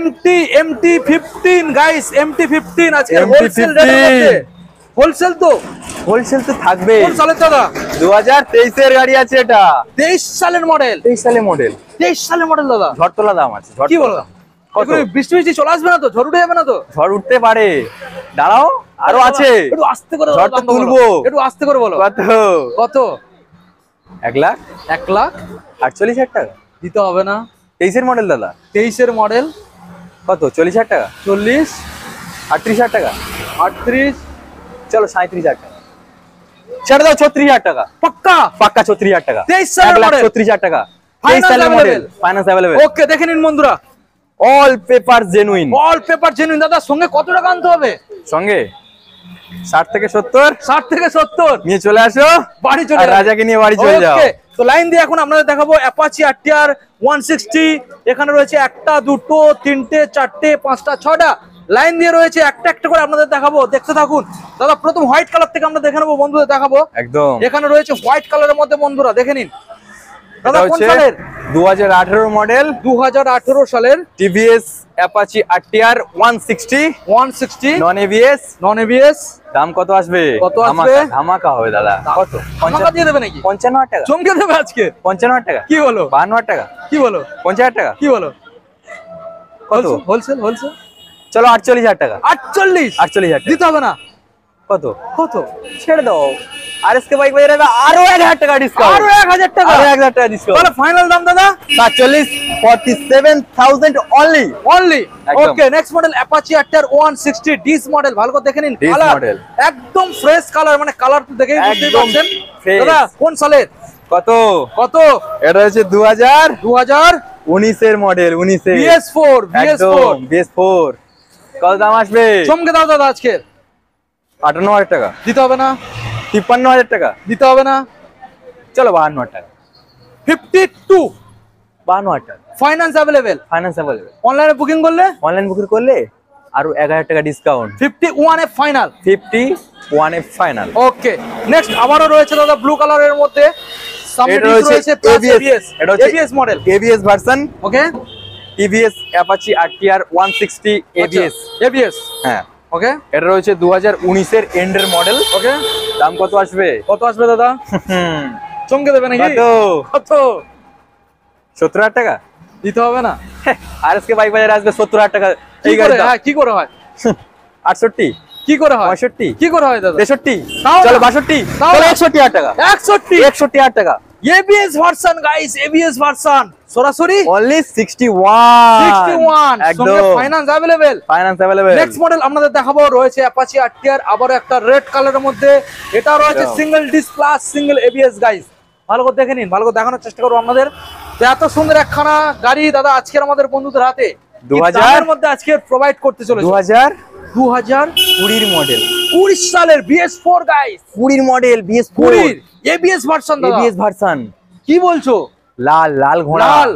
Speaker 2: MT15 গাইস, MT15 আজকে হোলসেল রেটের মধ্যে। হোলসেল তো?
Speaker 1: হোলসেল তো থাকবে।
Speaker 2: কোন সালের দাদা?
Speaker 1: 2023 এর গাড়ি আছে এটা।
Speaker 2: 23 সালের মডেল।
Speaker 1: 23 সালের মডেল।
Speaker 2: 23 সালের মডেল দাদা,
Speaker 1: ঝড় তোলা দাম আছে। ঝড়
Speaker 2: কি
Speaker 1: তোলা
Speaker 2: বলো?
Speaker 1: দাম। কত?
Speaker 2: এখন বৃষ্টি বৃষ্টি চলে আসবে না তো? ঝড় উঠে যাবে না তো?
Speaker 1: ঝড় উঠতে পারে, দাঁড়াও, আরো আছে।
Speaker 2: একটু আস্তে করে
Speaker 1: ঝড় তো তুলবো।
Speaker 2: একটু আস্তে করে বলো।
Speaker 1: কত?
Speaker 2: কত?
Speaker 1: 1 লাখ 48,000 টাকা?
Speaker 2: দিতে হবে না।
Speaker 1: 23 এর মডেল দাদা।
Speaker 2: 23 এর মডেল।
Speaker 1: কত? 40,000 টাকা?
Speaker 2: 40,
Speaker 1: 38,000 টাকা?
Speaker 2: 38,
Speaker 1: চলো 37,000 টাকা। ছেড়ে দাও 36,000 টাকা।
Speaker 2: পাক্কা?
Speaker 1: পাক্কা 36,000 টাকা।
Speaker 2: 23 সালের মডেল।
Speaker 1: 1,36,000 টাকা। 23
Speaker 2: Finance
Speaker 1: সালের model.
Speaker 2: available।
Speaker 1: Finance available.
Speaker 2: Okay দেখে নিন বন্ধুরা,
Speaker 1: all paper genuine.
Speaker 2: All paper genuine. দাদা সঙ্গে কত টাকা আনতে হবে?
Speaker 1: সঙ্গে 60 থেকে 70
Speaker 2: 60 থেকে 70
Speaker 1: নিয়ে চলে আসো,
Speaker 2: বাড়ি চলে
Speaker 1: আর
Speaker 2: যাবে।
Speaker 1: রাজাকে নিয়ে বাড়ি চলে যাও।
Speaker 2: ওকে, তো লাইন দিয়ে এখন আপনাদের দেখাবো অ্যাপাচি RTR 160। এখানে রয়েছে একটা, দুটো, তিনটে, চারটে, পাঁচটা, ছটা লাইন দিয়ে রয়েছে, একটা একটা করে আপনাদের দেখাবো, দেখতে থাকুন। দাদা প্রথম হোয়াইট কালার থেকে আমরা দেখে নেবো বন্ধুদের দেখাবো।
Speaker 1: একদম।
Speaker 2: এখানে রয়েছে হোয়াইট কালারের মধ্যে বন্ধুরা, দেখে নিন। দাদা
Speaker 1: এটা
Speaker 2: কোন
Speaker 1: হচ্ছে
Speaker 2: সালের?
Speaker 1: 2018 মডেল
Speaker 2: 2018 সালের
Speaker 1: TVS Apache RTR 160 non ABS.
Speaker 2: Non ABS.
Speaker 1: দাম কত আসবে?
Speaker 2: কত আসবে?
Speaker 1: ধামাকা হবে দাদা। কত?
Speaker 2: টাকা দিয়ে দেবে নাকি?
Speaker 1: 55,000 টাকা?
Speaker 2: চমকে দেবে আজকে।
Speaker 1: 55,000 টাকা?
Speaker 2: কি বলো?
Speaker 1: 52,000 টাকা?
Speaker 2: কি বলো?
Speaker 1: 50,000 টাকা?
Speaker 2: কি বলো?
Speaker 1: কত?
Speaker 2: Wholesale wholesale.
Speaker 1: চলো 48,000 টাকা।
Speaker 2: 48
Speaker 1: টাকা।
Speaker 2: দিতে হবে না।
Speaker 1: কত?
Speaker 2: কত?
Speaker 1: ছেড়ে দাও, আরএসকে বাইক বাজারে আরো 1,000 টাকা ডিসকাউন্ট।
Speaker 2: আরো 1000 টাকা।
Speaker 1: আরো 1,000 টাকা ডিসকাউন্ট।
Speaker 2: তাহলে ফাইনাল দাম দাদা
Speaker 1: 47,000 অনলি।
Speaker 2: অনলি।
Speaker 1: একদম।
Speaker 2: Okay, next model Apache RTR 160 this model. ভালো করে দেখে নিন,
Speaker 1: ডিস
Speaker 2: কালার
Speaker 1: মডেল।
Speaker 2: একদম ফ্রেশ কালার, মানে কালার তো দেখেই বুঝতে
Speaker 1: একদম
Speaker 2: পারছেন দাদা কোন সালের?
Speaker 1: কত
Speaker 2: কত?
Speaker 1: এটা হচ্ছে 2019 এর মডেল, 19 এর
Speaker 2: BS4
Speaker 1: BS4। কত দাম আসবে?
Speaker 2: চমকে দাও দাদা আজকে।
Speaker 1: 58,000 টাকা
Speaker 2: দিতে হবে না?
Speaker 1: 53,000 টাকা
Speaker 2: দিতে হবে না?
Speaker 1: চলো 52,000 টাকা
Speaker 2: 52
Speaker 1: 52,000 টাকা
Speaker 2: ফাইন্যান্স अवेलेबल।
Speaker 1: Finance available.
Speaker 2: অনলাইনে বুকিং করলে
Speaker 1: অনলাইন বুকিং করলে আরো 11,000 টাকা ডিসকাউন্ট।
Speaker 2: 51 এ ফাইনাল।
Speaker 1: 51 এ ফাইনাল।
Speaker 2: ওকে নেক্সট আবারও রয়েছে দাদা ব্লু কালারের মধ্যে। সামনে
Speaker 1: এটা
Speaker 2: রয়েছে
Speaker 1: ABS, এটা হচ্ছে
Speaker 2: ABS মডেল,
Speaker 1: ABS ভার্সন।
Speaker 2: ওকে
Speaker 1: TVS Apache RTR 160 ABS।
Speaker 2: ABS
Speaker 1: হ্যাঁ
Speaker 2: ওকে।
Speaker 1: এটা রয়েছে 2019 এর এন্ডের মডেল।
Speaker 2: ওকে
Speaker 1: দাম কত আসবে?
Speaker 2: কত আসবে দাদা? চমকে দেবে নাকি?
Speaker 1: কত?
Speaker 2: কত?
Speaker 1: 70,000 টাকা
Speaker 2: দিতে হবে না?
Speaker 1: আরএসকে বাইক বাজারে আসবে 70,000 টাকা
Speaker 2: কি
Speaker 1: এই
Speaker 2: করে?
Speaker 1: গাড়ি।
Speaker 2: হ্যাঁ কি করে হয়?
Speaker 1: 68
Speaker 2: কি করে হয়?
Speaker 1: 65
Speaker 2: কি করে হয় দাদা?
Speaker 1: 63
Speaker 2: তাও
Speaker 1: চলো
Speaker 2: না।
Speaker 1: 62
Speaker 2: তাও
Speaker 1: চলো
Speaker 2: না।
Speaker 1: 61,000 টাকা
Speaker 2: 61
Speaker 1: টাকা
Speaker 2: ABS version guys, ABS version সরাসরি
Speaker 1: অনলি 61
Speaker 2: সঙ্গে
Speaker 1: একদম
Speaker 2: finance available.
Speaker 1: Finance available.
Speaker 2: Next model আপনাদের দেখাবো রয়েছে অ্যাপাচি RTR, আবার একটা রেড কালারের মধ্যে। এটা রয়েছে
Speaker 1: একদম।
Speaker 2: Single disc plus single ABS guys. ভালো করে দেখে নিন, ভালো করে দেখানোর চেষ্টা করবো আপনাদের। তো এত সুন্দর একখানা গাড়ি দাদা আজকের আমাদের বন্ধুদের হাতে
Speaker 1: 2000
Speaker 2: এর মধ্যে আজকে প্রোভাইড করতে চলেছে।
Speaker 1: 2020 মডেল
Speaker 2: 20 সালের BS4 guys,
Speaker 1: 20 model BS4
Speaker 2: ABS version দাদা।
Speaker 1: ABS version.
Speaker 2: কি বলছো?
Speaker 1: লাল লাল ঘোড়া
Speaker 2: লাল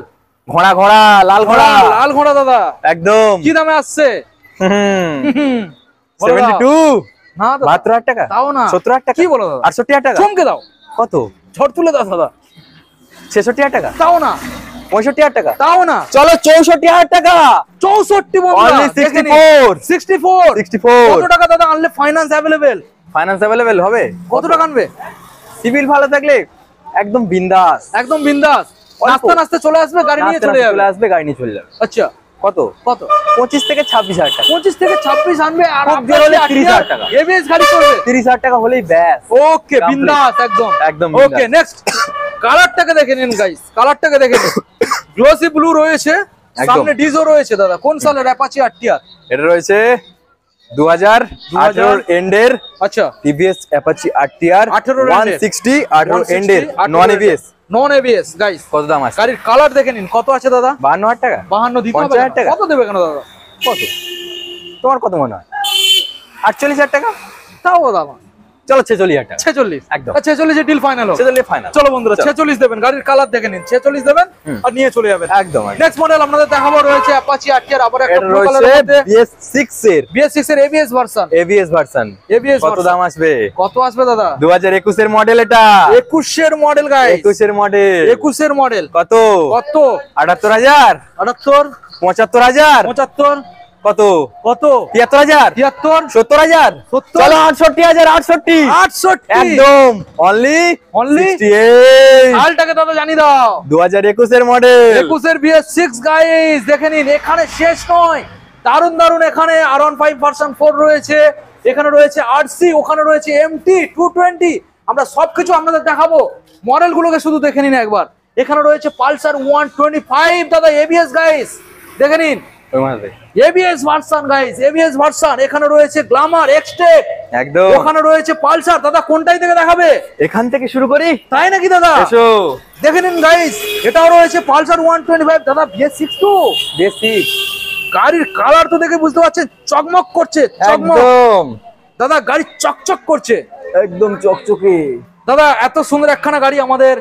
Speaker 1: ঘোড়া ঘোড়া লাল ঘোড়া
Speaker 2: লাল ঘোড়া দাদা।
Speaker 1: একদম
Speaker 2: কি দামে আসছে? বলো দাও।
Speaker 1: 72
Speaker 2: না দাদা
Speaker 1: 72,000 টাকা
Speaker 2: তাও না।
Speaker 1: 70,000 টাকা
Speaker 2: কি বলো দাদা?
Speaker 1: 68,000 টাকা
Speaker 2: চমকে দাও,
Speaker 1: কত?
Speaker 2: ঝড় তুলে দাও দাদা।
Speaker 1: 66,000 টাকা
Speaker 2: তাও না।
Speaker 1: 65,000 টাকা
Speaker 2: তাও না।
Speaker 1: চলো 64,000 টাকা
Speaker 2: 64 বন্ধুরা।
Speaker 1: Only
Speaker 2: দেখে নিন।
Speaker 1: 64
Speaker 2: 64 কত টাকা দাদা আনলে ফাইন্যান্স अवेलेबल?
Speaker 1: ফাইন্যান্স अवेलेबल হবে।
Speaker 2: কত টাকা আনবে?
Speaker 1: সিভিল ভালো থাকলে একদম বিন্দাস,
Speaker 2: একদম বিন্দাস।
Speaker 1: অল্প।
Speaker 2: নাস্তা নাস্তা চলে আসবে, গাড়ি নিয়ে চলে যাবে।
Speaker 1: চলে আসবে, গাড়ি নিয়ে চলে যাবে।
Speaker 2: আচ্ছা
Speaker 1: কত?
Speaker 2: কত?
Speaker 1: 25 থেকে 26,000 টাকা
Speaker 2: 25 থেকে 26 আনবে আর
Speaker 1: খুব জোর হলে 30,000 টাকা।
Speaker 2: ABS গাড়ি করবে।
Speaker 1: 30,000 টাকা হলেই ব্যাস।
Speaker 2: ওকে
Speaker 1: Complete।
Speaker 2: বিন্দাস একদম
Speaker 1: একদম
Speaker 2: ওকে। নেক্সট কালারটাকে দেখে নিন গাইস, কালারটাকে দেখে নিন। গ্লোসি ব্লু রয়েছে,
Speaker 1: একদম।
Speaker 2: সামনে ডিজো রয়েছে দাদা। কোন সালের অ্যাপাচি RTR?
Speaker 1: এটা রয়েছে 2018 এন্ডের
Speaker 2: আচ্ছা
Speaker 1: TVS Apache RTR
Speaker 2: 18
Speaker 1: 160 18 এন্ডের নন ABS।
Speaker 2: নন ABS গাইস।
Speaker 1: কত দাম আছে?
Speaker 2: গাড়ির কালার দেখে নিন কত আছে দাদা?
Speaker 1: 52,000 টাকা
Speaker 2: 52 দিতে হবে
Speaker 1: 50,000
Speaker 2: না?
Speaker 1: টাকা।
Speaker 2: কত দেবে কেন দাদা?
Speaker 1: কত তোমার কত মনে হয়? 48,000 টাকা
Speaker 2: তাও দাদা
Speaker 1: চলো 46,000 টাকা
Speaker 2: 46
Speaker 1: একদম।
Speaker 2: 46 এ ডিল ফাইনাল হবে।
Speaker 1: 46 ফাইনাল।
Speaker 2: চলো বন্ধুরা
Speaker 1: চলো।
Speaker 2: 46 দেবেন, গাড়ির কালার দেখে নিন। 46 দেবেন আর নিয়ে চলে যাবেন
Speaker 1: একদম
Speaker 2: নেক্সট মডেল আপনাদের দেখাবো রয়েছে অ্যাপাচি RTR, আবার একটা
Speaker 1: এটা
Speaker 2: ব্লু কালারের
Speaker 1: রয়েছে
Speaker 2: মধ্যে
Speaker 1: BS6 এর
Speaker 2: BS6 এর ABS version.
Speaker 1: ABS version.
Speaker 2: ABS
Speaker 1: কত দাম আসবে?
Speaker 2: কত আসবে দাদা?
Speaker 1: 2021 এর মডেল এটা
Speaker 2: 21 এর মডেল গাইস।
Speaker 1: 21 এর মডেল
Speaker 2: 21 এর মডেল।
Speaker 1: কত?
Speaker 2: কত?
Speaker 1: 78,000
Speaker 2: 78
Speaker 1: 75,000
Speaker 2: 75
Speaker 1: কত?
Speaker 2: কত?
Speaker 1: 73,000
Speaker 2: 73
Speaker 1: 70,000
Speaker 2: 70
Speaker 1: চলো 68,000 68
Speaker 2: 68
Speaker 1: একদম অনলি
Speaker 2: Only
Speaker 1: 68
Speaker 2: সালটাকে দাদা জানি দাও।
Speaker 1: 2021 এর মডেল
Speaker 2: 21 এর BS6 গাইস দেখে নিন। এখানে শেষ নয়, দারুন দারুন এখানে R15 ভার্সন 4 রয়েছে, এখানে রয়েছে RC, ওখানে রয়েছে MT 220। আমরা সবকিছু আপনাদের দেখাবো, মডেলগুলোকে শুধু দেখে নিন একবার। এখানে রয়েছে পালসার 125 দাদা ABS গাইস দেখে নিন। ABS version guys, ABS version. এখানে রয়েছে গ্ল্যামার এক্সটেক
Speaker 1: একদম।
Speaker 2: ওখানে রয়েছে পালসার। দাদা কোনটাই থেকে দেখাবে?
Speaker 1: এখান থেকে শুরু করি,
Speaker 2: তাই নাকি দাদা?
Speaker 1: এসো
Speaker 2: দেখে নিন গাইস, এটাও রয়েছে পালসার 125 দাদা BS6 তো।
Speaker 1: বেসিক
Speaker 2: গাড়ির কালার তো দেখে বুঝতে পারছেন, চকমক করছে, চকমক
Speaker 1: একদম
Speaker 2: দাদা, গাড়ি চকচক করছে
Speaker 1: একদম চকচকে।
Speaker 2: দাদা। এত সুন্দর একখানা গাড়ি আমাদের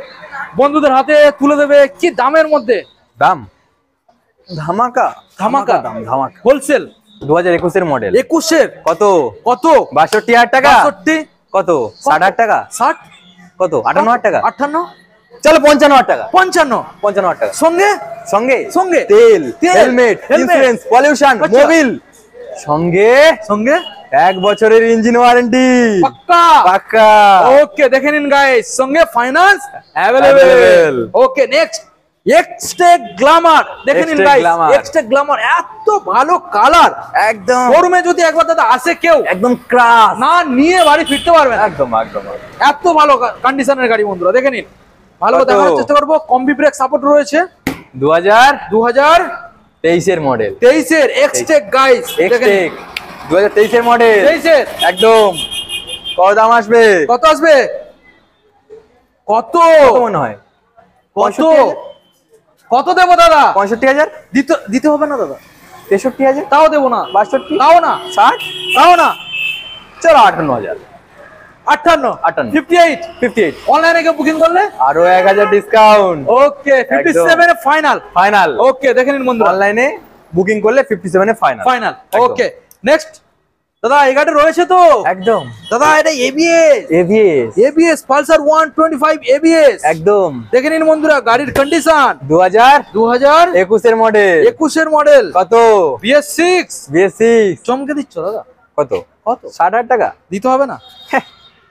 Speaker 2: বন্ধুদের হাতে তুলে দেবে কি দামের মধ্যে?
Speaker 1: দাম ধামাকা
Speaker 2: ধামাকা
Speaker 1: দাম ধামাকা।
Speaker 2: হোলসেল
Speaker 1: 2021 এর মডেল
Speaker 2: 21 এর
Speaker 1: কত?
Speaker 2: কত?
Speaker 1: 62,000 টাকা
Speaker 2: 62
Speaker 1: কত? 60,000 টাকা
Speaker 2: 60
Speaker 1: কত? 58,000 টাকা
Speaker 2: 58
Speaker 1: চলো 55,000 টাকা
Speaker 2: 55
Speaker 1: 55,000 টাকা
Speaker 2: সঙ্গে
Speaker 1: সঙ্গে
Speaker 2: সঙ্গে
Speaker 1: তেল
Speaker 2: তেল,
Speaker 1: হেলমেট
Speaker 2: হেলমেট,
Speaker 1: ইন্স্যুরেন্স পলিউশন
Speaker 2: আচ্ছা।
Speaker 1: মোবিল সঙ্গে
Speaker 2: সঙ্গে
Speaker 1: 1 বছরের ইঞ্জিন ওয়ারেন্টি
Speaker 2: পাক্কা
Speaker 1: পাক্কা।
Speaker 2: ওকে দেখে নিন গাইস, সঙ্গে finance
Speaker 1: Available।
Speaker 2: Available. Okay next Xtec Glamour দেখে নিন
Speaker 1: X-Tech
Speaker 2: guys.
Speaker 1: Glamour।
Speaker 2: Xtec Glamour এত ভালো কালার,
Speaker 1: একদম
Speaker 2: শোরুমে যদি একবার দাদা আসে কেউ
Speaker 1: একদম ক্রাশ
Speaker 2: না নিয়ে বাড়ি ফিরতে পারবে না।
Speaker 1: একদম একদম
Speaker 2: এত ভালো কন্ডিশনের গাড়ি বন্ধুরা দেখে নিন। ভালো করে
Speaker 1: কত?
Speaker 2: দেখানোর চেষ্টা করবো। কম্বি ব্রেক সাপোর্ট রয়েছে
Speaker 1: 2023 এর মডেল
Speaker 2: 2023 এর এক্সটেক গাইস দেখে নিন।
Speaker 1: এক্সটেক 2023 এর মডেল
Speaker 2: 23 এর
Speaker 1: একদম। কত দাম আসবে?
Speaker 2: কত আসবে? কত
Speaker 1: মনে হয়?
Speaker 2: কত কত দেবো দাদা?
Speaker 1: 65,000
Speaker 2: দিতে হবে না দাদা।
Speaker 1: 63,000
Speaker 2: তাও দেবো না।
Speaker 1: 62
Speaker 2: তাও না।
Speaker 1: 60
Speaker 2: তাও না।
Speaker 1: চলো 58,000
Speaker 2: 58 58 অনলাইনে কেউ বুকিং করলে
Speaker 1: আরো 1,000 ডিসকাউন্ট।
Speaker 2: ওকে 57 এ ফাইনাল।
Speaker 1: ফাইনাল।
Speaker 2: ওকে দেখে নিন বন্ধুরা,
Speaker 1: অনলাইনে বুকিং করলে 57 এ ফাইনাল।
Speaker 2: ফাইনাল। ওকে নেক্সট দাদা এই গাড়ি রয়েছে তো?
Speaker 1: একদম
Speaker 2: দাদা এটা এবিএস পালসার 125 এবিএস
Speaker 1: একদম।
Speaker 2: দেখে নিন বন্ধুরা গাড়ির কন্ডিশন
Speaker 1: 2021 এর মডেল।
Speaker 2: 21 এর মডেল।
Speaker 1: কত? BS6
Speaker 2: চমকে দিচ্ছ দাদা?
Speaker 1: কত? 60,000 টাকা
Speaker 2: দিতে হবে না?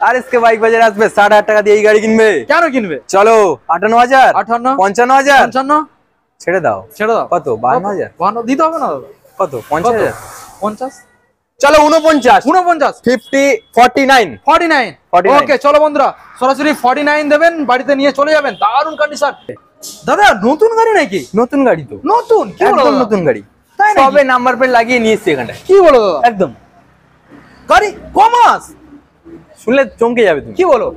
Speaker 1: আর এসকে বাইক বাজারে আসবে 60,000 টাকা দিয়ে এই গাড়ি কিনবে?
Speaker 2: কেন কিনবে?
Speaker 1: চলো 58,000 55,000
Speaker 2: 55
Speaker 1: ছেড়ে দাও। কত? 52,000
Speaker 2: দিতে হবে না দাদা?
Speaker 1: কত? 50,000
Speaker 2: 50
Speaker 1: চলো 49 49
Speaker 2: ওকে চলো বন্ধুরা সরাসরি 49 দেবেন, বাড়িতে নিয়ে চলে যাবেন। দারুণ কন্ডিশন। দাদা নতুন গাড়ি নাকি?
Speaker 1: নতুন গাড়ি তো।
Speaker 2: নতুন? কি বলো?
Speaker 1: একদম নতুন গাড়ি, সবে নাম্বার প্লেট লাগিয়ে নিয়ে এসেছি এখানটা।
Speaker 2: কি বলো দাদা?
Speaker 1: একদম
Speaker 2: গাড়ি কমাস
Speaker 1: শুনলে চমকে যাবে তুমি।
Speaker 2: কি বলো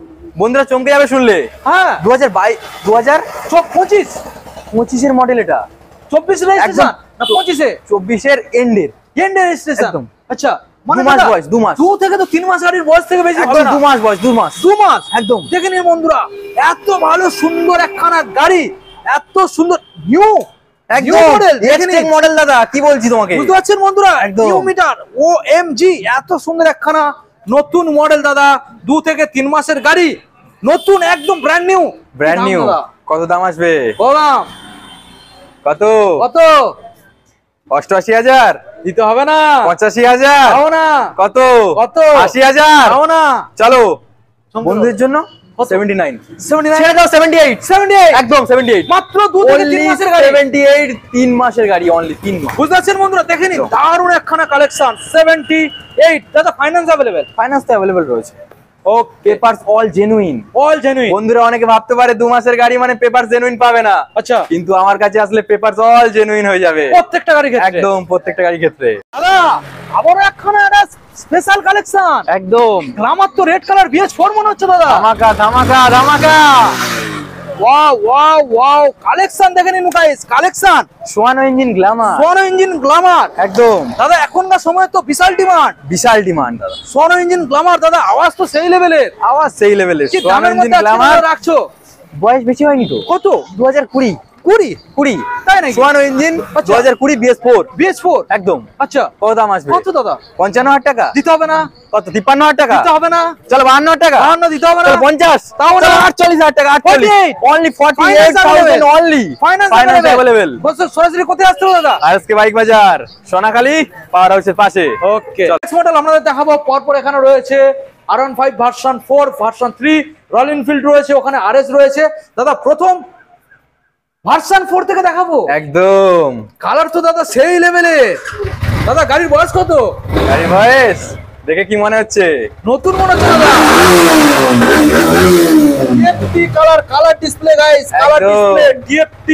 Speaker 1: বন্ধুরা? চমকে যাবে শুনলে।
Speaker 2: হ্যাঁ
Speaker 1: 2025 এর মডেল এটা।
Speaker 2: 24 রেজিস্ট্রেশন না 25 এ?
Speaker 1: 24 এর এন্ডের
Speaker 2: রেজিস্ট্রেশন।
Speaker 1: একদম।
Speaker 2: আচ্ছা মানে
Speaker 1: 2 মাস বয়স, 2 মাস।
Speaker 2: 2 থেকে তো 3 মাস গাড়ির বয়স থেকে বেশি হবে না।
Speaker 1: 2 মাস বয়স, 2 মাস
Speaker 2: 2 মাস
Speaker 1: একদম।
Speaker 2: দেখে নিন বন্ধুরা এত ভালো সুন্দর একখানা গাড়ি, এত সুন্দর নিউ মডেল। দেখে নিন
Speaker 1: মডেল দাদা, কি বলছি তোমাকে,
Speaker 2: বুঝতে পারছেন বন্ধুরা?
Speaker 1: একদম।
Speaker 2: নিউ মিটার ওএমজি এত সুন্দর একখানা নতুন মডেল দাদা। 2 থেকে 3 মাসের গাড়ি, নতুন একদম ব্র্যান্ড নিউ।
Speaker 1: কত দাম আসবে? কত? 88,000
Speaker 2: দিতে হবে না?
Speaker 1: 85,000
Speaker 2: না।
Speaker 1: কত? 80,000
Speaker 2: না।
Speaker 1: চলো বন্ধুদের জন্য 79 ছেড়ে দাও। 78 একদম 78
Speaker 2: মাত্র 2 থেকে 3 মাসের গাড়ি।
Speaker 1: 78 3 মাসের গাড়ি, অনলি 3 মাস।
Speaker 2: বুঝতে পারছেন বন্ধুরা? দেখে নিন দারুণ একখানা কালেকশন। 78 দাদা ফাইন্যান্স अवेलेबल?
Speaker 1: ফাইন্যান্স তো अवेलेबल রয়েছে। ওকে পেপারস অল জেনুইন। বন্ধুরা অনেকে ভাবতে পারে 2 মাসের গাড়ি মানে পেপারস জেনুইন পাবে না।
Speaker 2: আচ্ছা
Speaker 1: কিন্তু আমার কাছে আসলে পেপারস অল জেনুইন হয়ে যাবে
Speaker 2: প্রত্যেকটা গাড়ির ক্ষেত্রে।
Speaker 1: একদম প্রত্যেকটা গাড়ির ক্ষেত্রে।
Speaker 2: দাদা আবারো একখানা একটা স্পেশাল কালেকশন।
Speaker 1: একদম
Speaker 2: গ্ল্যামার তো রেড কালার BS4 মনে হচ্ছে দাদা।
Speaker 1: ধামাকা।
Speaker 2: ওয়াও কালেকশন দেখে নিন গাইস, কালেকশন।
Speaker 1: সোয়ানো ইঞ্জিন
Speaker 2: গ্ল্যামার
Speaker 1: একদম।
Speaker 2: দাদা এখনকার সময় তো বিশাল ডিমান্ড
Speaker 1: দাদা।
Speaker 2: সোয়ানো ইঞ্জিন গ্ল্যামার দাদা, আওয়াজ তো সেই লেভেলের।
Speaker 1: কি দামের মধ্যে
Speaker 2: গ্ল্যামার রাখছো?
Speaker 1: বয়স বেশি হয়নি তো।
Speaker 2: কত?
Speaker 1: 2020 তাই নাকি? সোয়ানো ইঞ্জিন 2020 BS4 একদম।
Speaker 2: আচ্ছা
Speaker 1: কত দাম আসবে?
Speaker 2: কত দাদা?
Speaker 1: 55,000 টাকা
Speaker 2: দিতে হবে না?
Speaker 1: কত? 53,000 টাকা
Speaker 2: দিতে হবে না?
Speaker 1: চলো 52,000 টাকা।
Speaker 2: 52 দিতে হবে না?
Speaker 1: 50
Speaker 2: তাও না?
Speaker 1: 48,000 টাকা।
Speaker 2: 48
Speaker 1: only 48,000 only
Speaker 2: ফাইন্যান্স
Speaker 1: अवेलेबल।
Speaker 2: বস সরাসরি কোথায় আসতে হবে দাদা?
Speaker 1: আরএসকে বাইক বাজার, সোনাখালী পাওয়ার হাউসের পাশে।
Speaker 2: ওকে নেক্সট মডেল আপনাদের দেখাবো। পরপর এখানে রয়েছে R15 version 4, version 3, royal Enfield রয়েছে, ওখানে RS রয়েছে। দাদা প্রথম ভার্সন 4 থেকে দেখাবো।
Speaker 1: একদম
Speaker 2: কালার তো দাদা সেই লেভেলে। দাদা গাড়ির বয়স কত?
Speaker 1: গাড়ির বয়স দেখে কি মনে হচ্ছে?
Speaker 2: নতুন মনে হচ্ছে দাদা। DFT colour display guys, colour display DFT।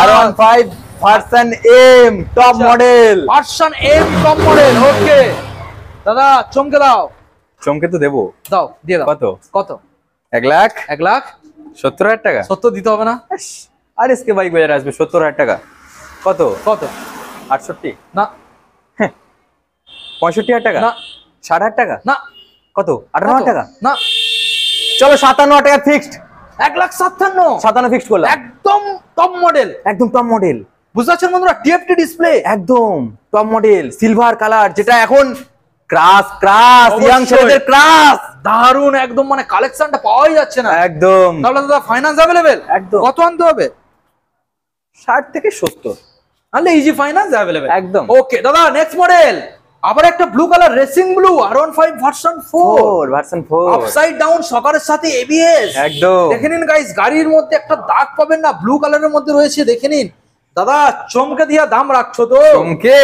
Speaker 1: R15 version M top model.
Speaker 2: Version M top model. Okay দাদা চমকে দাও।
Speaker 1: চমকে তো দেবো,
Speaker 2: দাও দিয়ে দাও। কত?
Speaker 1: 1,70,000 টাকা।
Speaker 2: 70 দিতে হবে না?
Speaker 1: আরএসকে বাইক বাজারে আসবে 70,000 টাকা। কত? 68
Speaker 2: না।
Speaker 1: 65,000 টাকা
Speaker 2: না।
Speaker 1: 60,000 টাকা
Speaker 2: না।
Speaker 1: কত? 58,000 টাকা
Speaker 2: না।
Speaker 1: চলো 57,000 টাকা ফিক্সড।
Speaker 2: 1,57,000
Speaker 1: ফিক্সড করলাম।
Speaker 2: একদম টপ মডেল।
Speaker 1: একদম টপ মডেল।
Speaker 2: বুঝতে পারছেন বন্ধুরা? TFT ডিসপ্লে
Speaker 1: একদম টপ মডেল, সিলভার কালার, যেটা এখন ক্রাশ ইয়াং ছেলেদের ক্রাশ।
Speaker 2: দারুন একদম, মানে কালেকশনটা পাওয়াই যাচ্ছে না
Speaker 1: একদম।
Speaker 2: তাহলে দাদা ফাইন্যান্স अवेलेबल?
Speaker 1: একদম।
Speaker 2: কত আনতে হবে?
Speaker 1: 60 থেকে 70
Speaker 2: আনলে ইজি ফাইন্যান্স अवेलेबल
Speaker 1: একদম।
Speaker 2: ওকে দাদা নেক্সট মডেল আবার একটা blue colour racing blue R15 version 4 upside down সকারের সাথে ABS
Speaker 1: একদম।
Speaker 2: দেখে নিন গাইস, গাড়ির মধ্যে একটা দাগ পাবেন না, ব্লু কালারের মধ্যে রয়েছে। দেখে নিন দাদা চমকে দিয়া দাম রাখছো তো?
Speaker 1: চমকে?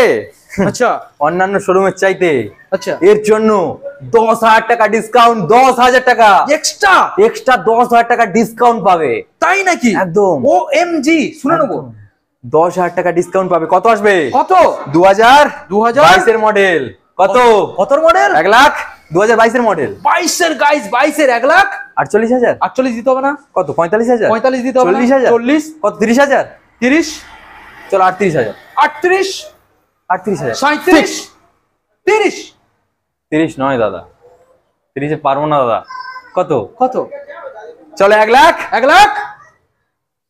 Speaker 2: আচ্ছা
Speaker 1: অন্যান্য শোরুমের চাইতে
Speaker 2: আচ্ছা
Speaker 1: এর জন্য 10,000 টাকা ডিসকাউন্ট। 10,000 টাকা এক্সট্রা 10,000 টাকা ডিসকাউন্ট পাবে।
Speaker 2: তাই নাকি?
Speaker 1: একদম।
Speaker 2: OMG শুনে নেবো।
Speaker 1: 10,000 টাকা ডিসকাউন্ট পাবে। কত আসবে?
Speaker 2: কত?
Speaker 1: 2022 এর মডেল। কত?
Speaker 2: কত মডেল?
Speaker 1: 1,00,000 2022 এর মডেল।
Speaker 2: 22 এর গাইস, 22 এর 1,00,000
Speaker 1: 48,000
Speaker 2: 48 দিতে হবে না?
Speaker 1: কত 45,000
Speaker 2: 45 দিতে হবে না?
Speaker 1: 40,000
Speaker 2: 40
Speaker 1: কত 30,000
Speaker 2: 30
Speaker 1: চলো 38,000
Speaker 2: 38
Speaker 1: 38,000
Speaker 2: 37 30
Speaker 1: 30 নয় দাদা, 30 এ পারবো না দাদা। কত
Speaker 2: কত?
Speaker 1: চলো 1 লাখ
Speaker 2: 1 লাখ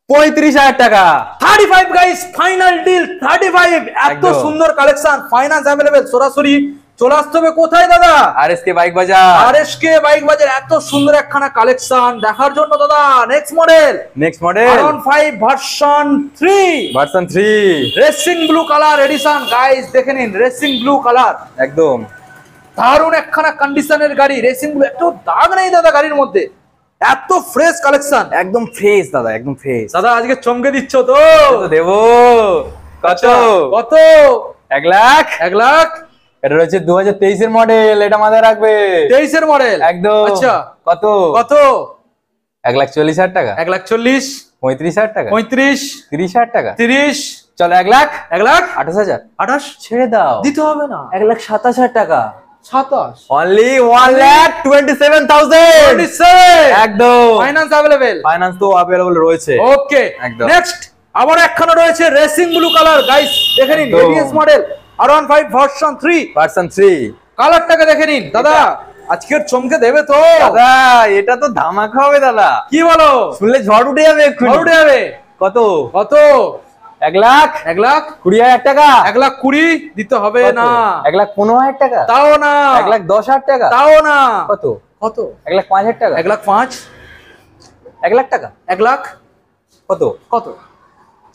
Speaker 1: 35,000 টাকা।
Speaker 2: 35 গাইস, ফাইনাল ডিল 35। এত
Speaker 1: একদম।
Speaker 2: সুন্দর কালেকশন, ফাইনান্স अवेलेबल। সরাসরি চলে আসতে হবে কোথায় দাদা?
Speaker 1: আরএসকে বাইক বাজার।
Speaker 2: আরএসকে বাইক বাজার। এত সুন্দর একখানা কালেকশন দেখার জন্য দাদা next model R15 version 3 racing blue colour addition. Guys দেখে নিন, রেসিং ব্লু কালার,
Speaker 1: একদম
Speaker 2: দারুণ একখানা কন্ডিশনের গাড়ি। রেসিং ব্লু, একটু দাগ নেই দাদা গাড়ির মধ্যে, এত ফ্রেশ কালেকশন।
Speaker 1: একদম ফ্রেশ দাদা, একদম ফ্রেশ।
Speaker 2: দাদা আজকে চমকে দিচ্ছ তো?
Speaker 1: দেবো। কত
Speaker 2: কত?
Speaker 1: 1 লাখ।
Speaker 2: 1 লাখ।
Speaker 1: এটা রয়েছে 2023 এর মডেল, এটা মাথায় রাখবে।
Speaker 2: 23 এর মডেল
Speaker 1: একদম।
Speaker 2: আচ্ছা
Speaker 1: কত
Speaker 2: কত?
Speaker 1: 1,40,000 টাকা।
Speaker 2: 1,40,000
Speaker 1: 35,000 টাকা।
Speaker 2: 35
Speaker 1: 30,000 টাকা।
Speaker 2: 30
Speaker 1: চলো 1 লাখ
Speaker 2: 1,28,000
Speaker 1: 28 ছেড়ে দাও,
Speaker 2: দিতে হবে না।
Speaker 1: 1,27,000 টাকা।
Speaker 2: 27
Speaker 1: অনলি 1,27,000 একদম।
Speaker 2: Finance available.
Speaker 1: ফাইন্যান্স তো अवेलेबल রয়েছে।
Speaker 2: ওকে
Speaker 1: একদম।
Speaker 2: নেক্সট আবার একখানা রয়েছে রেসিং ব্লু কালার। গাইস দেখে নিন,
Speaker 1: একদম।
Speaker 2: ABS model R15 version 3।
Speaker 1: Version 3
Speaker 2: কালারটাকে দেখে নিন দাদা, আজকের চমকে দেবে তো
Speaker 1: দাদা। এটা তো ধামাকা হবে দাদা,
Speaker 2: কি বলো?
Speaker 1: শুনলে ঝড় উঠে যাবে এক্ষুনি।
Speaker 2: উঠে যাবে।
Speaker 1: কত
Speaker 2: কত?
Speaker 1: 1 লাখ 20,000 টাকা।
Speaker 2: 1,20,000 দিতে হবে না।
Speaker 1: 1,15,000 টাকা।
Speaker 2: তাও না।
Speaker 1: 1,10,000 টাকা।
Speaker 2: তাও না।
Speaker 1: কত
Speaker 2: কত?
Speaker 1: 1,05,000 টাকা।
Speaker 2: 1,05,000
Speaker 1: 1 লাখ টাকা।
Speaker 2: 1 লাখ
Speaker 1: কত
Speaker 2: কত?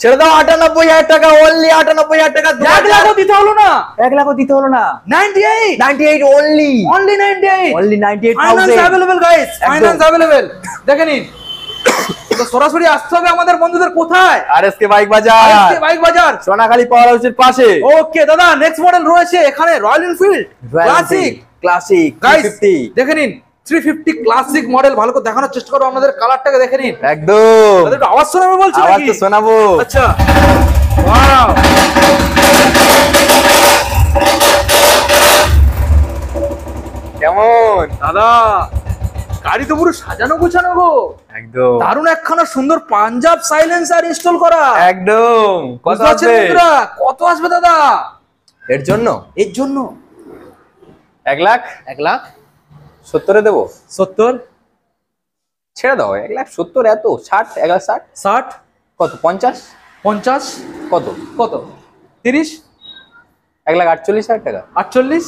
Speaker 1: ছেড়ে দাও, 98,000 টাকা। অনলি 98,000 টাকা।
Speaker 2: 1 লাখও দিতে হলো না।
Speaker 1: 1 লাখও দিতে হলো না।
Speaker 2: 98
Speaker 1: only
Speaker 2: 98
Speaker 1: only
Speaker 2: finance
Speaker 1: 98,000
Speaker 2: available guys, finance available. দেখে নিন, তো সরাসরি আসতে হবে আমাদের বন্ধুদের কোথায়?
Speaker 1: আরএসকে বাইক বাজার,
Speaker 2: আরএসকে বাইক বাজার,
Speaker 1: সোনাখালী পাওয়ার হাউসের পাশে।
Speaker 2: ওকে দাদা নেক্সট মডেল রয়েছে এখানে রয়্যাল এনফিল্ড ক্লাসিক। গাইস
Speaker 1: 350
Speaker 2: দেখে নিন, 350 ক্লাসিক মডেল। ভালো করে দেখানোর চেষ্টা করো, আমাদের কালারটাকে দেখে নিন।
Speaker 1: একদম।
Speaker 2: তাদের একটু আওয়াজ শোনাবে বলছি
Speaker 1: আওয়াজ
Speaker 2: নাকি?
Speaker 1: তো শোনাবো।
Speaker 2: আচ্ছা ওয়াও,
Speaker 1: কেমন
Speaker 2: দাদা গাড়ি তো পুরো সাজানো গোছানো গো।
Speaker 1: একদম
Speaker 2: দারুণ একখানা সুন্দর পাঞ্জাব সাইলেন্সার ইনস্টল করা।
Speaker 1: একদম। কত
Speaker 2: বুঝতে পারছেন
Speaker 1: আসবে
Speaker 2: বন্ধুরা? কত আসবে দাদা
Speaker 1: এর জন্য?
Speaker 2: এর জন্য?
Speaker 1: 1 লাখ 70 এ দেবো।
Speaker 2: 70
Speaker 1: ছেড়ে দাও। 1,70,000 এত 60 1,60,000
Speaker 2: 60
Speaker 1: কত 50
Speaker 2: 50
Speaker 1: কত
Speaker 2: কত? 30
Speaker 1: 1,48,000 টাকা।
Speaker 2: 48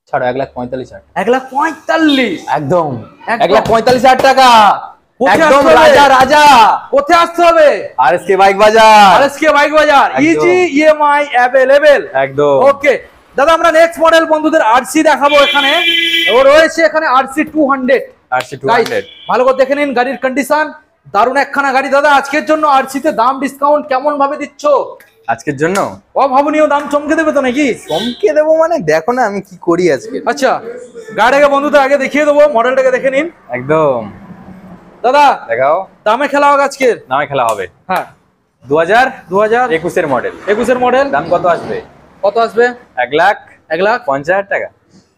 Speaker 1: ছাড়ো 1,45,000
Speaker 2: 1,45,000
Speaker 1: একদম।
Speaker 2: একদম।
Speaker 1: 1,45,000 টাকা।
Speaker 2: কোথায়
Speaker 1: একদম
Speaker 2: আসতে হবে?
Speaker 1: রাজা রাজা।
Speaker 2: কোথায় আসতে হবে?
Speaker 1: আরএসকে বাইক বাজার।
Speaker 2: আরএসকে বাইক বাজার।
Speaker 1: একদম।
Speaker 2: Easy EMI available.
Speaker 1: একদম।
Speaker 2: ওকে দাদা আমরা নেক্সট মডেল বন্ধুদের আরসি দেখাবো। এখানে ও রয়েছে, এখানে আরসি 200।
Speaker 1: আরসি 200
Speaker 2: ভালো করে দেখে নিন গাড়ির কন্ডিশন। দারুণ একখানা গাড়ি দাদা। আজকের জন্য আরসিতে দাম ডিসকাউন্ট কেমন ভাবে দিচ্ছ?
Speaker 1: আজকের জন্য
Speaker 2: অভাবনীয় দাম চমকে দেবে তো নাকি?
Speaker 1: চমকে দেবো মানে দেখো না আমি কি করি আজকে।
Speaker 2: আচ্ছা গাড়িটাকে বন্ধুদের আগে দেখিয়ে দেবো, মডেলটাকে দেখে নিন।
Speaker 1: একদম
Speaker 2: দাদা
Speaker 1: দেখাও।
Speaker 2: দামে খেলা হোক আজকের।
Speaker 1: নামে খেলা হবে।
Speaker 2: হ্যাঁ
Speaker 1: 2021 এর মডেল।
Speaker 2: 21 এর মডেল।
Speaker 1: দাম কত আসবে?
Speaker 2: কত আসবে?
Speaker 1: 1,50,000 টাকা।